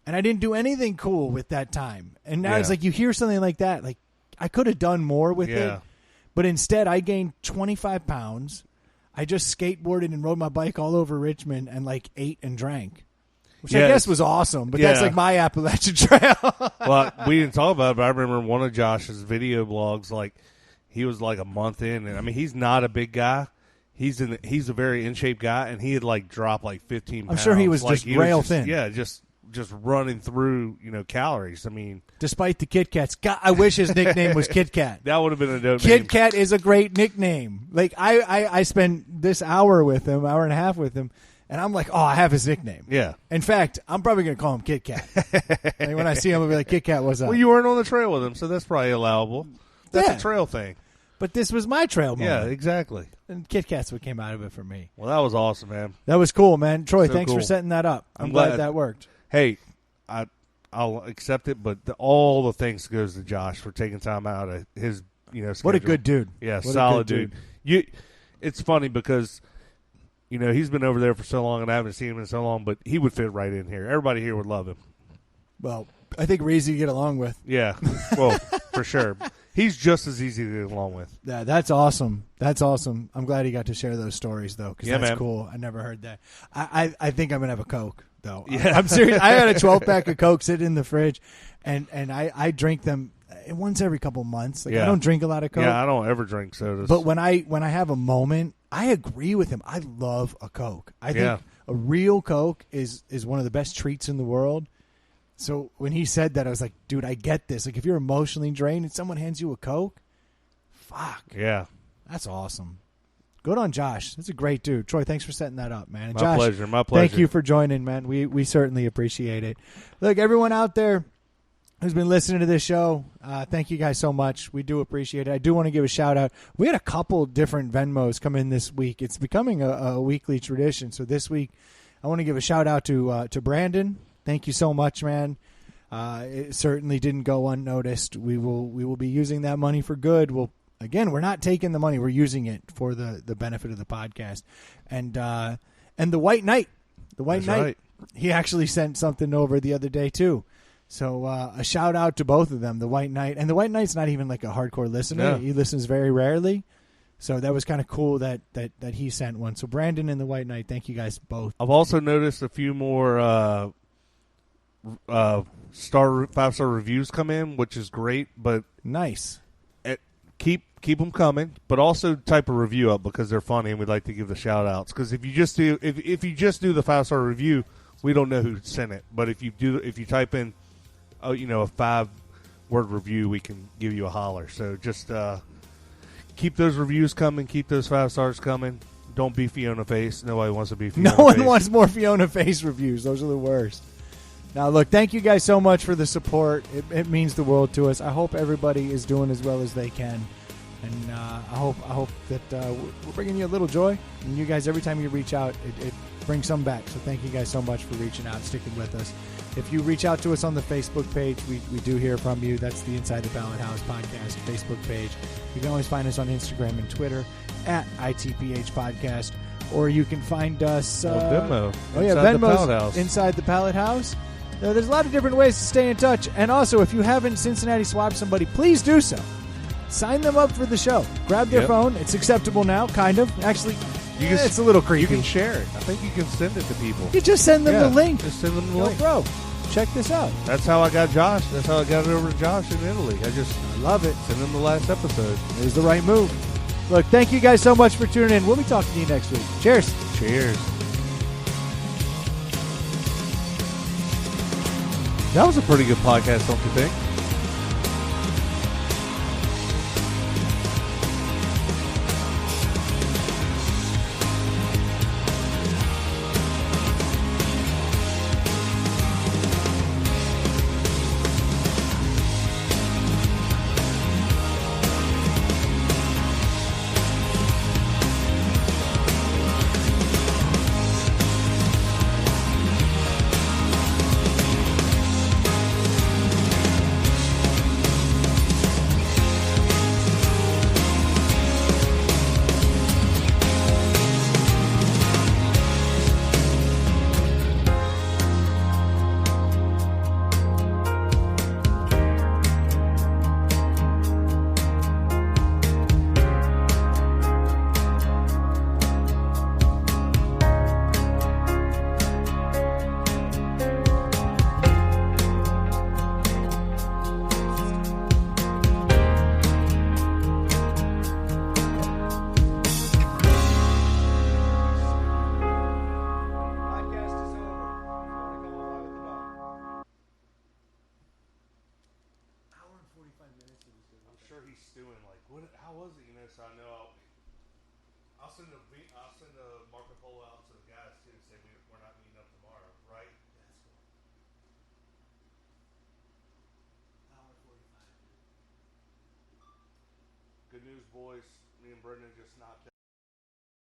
and I didn't do anything cool with that time. And now Yeah. it's like you hear something like that, like I could have done more with Yeah. it, but instead I gained 25 pounds. I just skateboarded and rode my bike all over Richmond and like ate and drank, which I Yeah, guess it's- was awesome. But yeah. that's like my Appalachian Trail. Well, we didn't talk about it, but I remember one of Josh's video blogs, like, he was like a month in, and I mean, he's not a big guy. He's a very in shape guy, and he had like dropped like 15 pounds. I'm sure he was like, just rail thin. Yeah, just running through, calories. I mean, Despite the Kit Kats. God, I wish his nickname was Kit Kat. that would have been a dope Kit name. Kat is a great nickname. Like I spent this hour with him, hour and a half with him, and I'm like, oh, I have his nickname. Yeah. In fact, I'm probably going to call him Kit Kat. Like when I see him, I'll be like, Kit Kat, what's up? Well, you weren't on the trail with him, so that's probably allowable. That's Yeah. a trail thing. But this was my trail Yeah, moment. exactly. And Kit Kat's what came out of it for me. Well, that was awesome, man. That was cool, man. Troy, So thanks for cool. setting that up. I'm I'm glad glad. that worked. Hey, I'll accept it, but all the thanks goes to Josh for taking time out of his, schedule. What a good dude. Yeah, What a solid good dude. It's funny because, he's been over there for so long, and I haven't seen him in so long, but he would fit right in here. Everybody here would love him. Well, I think we're easy to get along with. Yeah, well, for sure. He's just as easy to get along with. Yeah, that's awesome. That's awesome. I'm glad he got to share those stories, though, because Yeah, that's man. cool. I never heard that. I think I'm going to have a Coke, though. Yeah. I'm serious. I had a 12-pack of Coke sitting in the fridge, and I drink them once every couple months. Like, I Yeah. don't drink a lot of Coke. Yeah, I don't ever drink sodas. But when I have a moment, I agree with him. I love a Coke. I think Yeah. a real Coke is one of the best treats in the world. So when he said that, I was like, dude, I get this. Like, if you're emotionally drained and someone hands you a Coke, fuck. Yeah. That's awesome. Good on Josh. That's a great dude. Troy, thanks for setting that up, man. And My Josh, pleasure. My pleasure. thank you for joining, man. We certainly appreciate it. Look, everyone out there who's been listening to this show, thank you guys so much. We do appreciate it. I do want to give a shout out. We had a couple different Venmos come in this week. It's becoming a weekly tradition. So this week, I want to give a shout out to Brandon. Thank you so much, man. It certainly didn't go unnoticed. We will be using that money for good. We're not taking the money. We're using it for the benefit of the podcast. And the White Knight, That's right. he actually sent something over the other day too. So a shout out to both of them, the White Knight. And the White Knight's not even like a hardcore listener. No. He listens very rarely. So that was kind of cool that he sent one. So Brandon and the White Knight, thank you guys both. I've also noticed a few more 5-star reviews come in, which is great, but Nice. keep them coming, but also type a review up because they're funny and we'd like to give the shout outs. Because if you just do if you just do the 5-star review, we don't know who sent it. But if you type in a 5-word review, we can give you a holler. So just keep those reviews coming, keep those 5 stars coming. Don't be Fiona Face. Nobody wants to be Fiona Face. No one wants more Fiona Face reviews. Those are the worst. Now, look, thank you guys so much for the support. It means the world to us. I hope everybody is doing as well as they can. And I hope that we're bringing you a little joy. And you guys, every time you reach out, it brings some back. So thank you guys so much for reaching out and sticking with us. If you reach out to us on the Facebook page, we do hear from you. That's the Inside the Ballot House podcast Facebook page. You can always find us on Instagram and Twitter at ITPH Podcast. Or you can find us... Venmo. Oh, yeah, Inside the Venmo's Pallet House. Inside the Pallet House. There's a lot of different ways to stay in touch. And also, if you haven't Cincinnati swapped somebody, please do so. Sign them up for the show. Grab their Yep. phone. It's acceptable now, kind of. Actually, it's a little creepy. You can share it. I think you can send it to people. You just send them Yeah, the link. Just send them the Yo, link. bro, check this out. That's how I got Josh. That's how I got it over to Josh in Italy. I just I love it. sent him the last episode. It was the right move. Look, thank you guys so much for tuning in. We'll be talking to you next week. Cheers. Cheers. That was a pretty good podcast, don't you think? 45 minutes. I'm sure he's stewing. Like, what? How was it? So I know. I'll send a Marco Polo out to the guys too. Say we're not meeting up tomorrow, right? That's cool. Hour 45. Good news, boys. Me and Brendan just knocked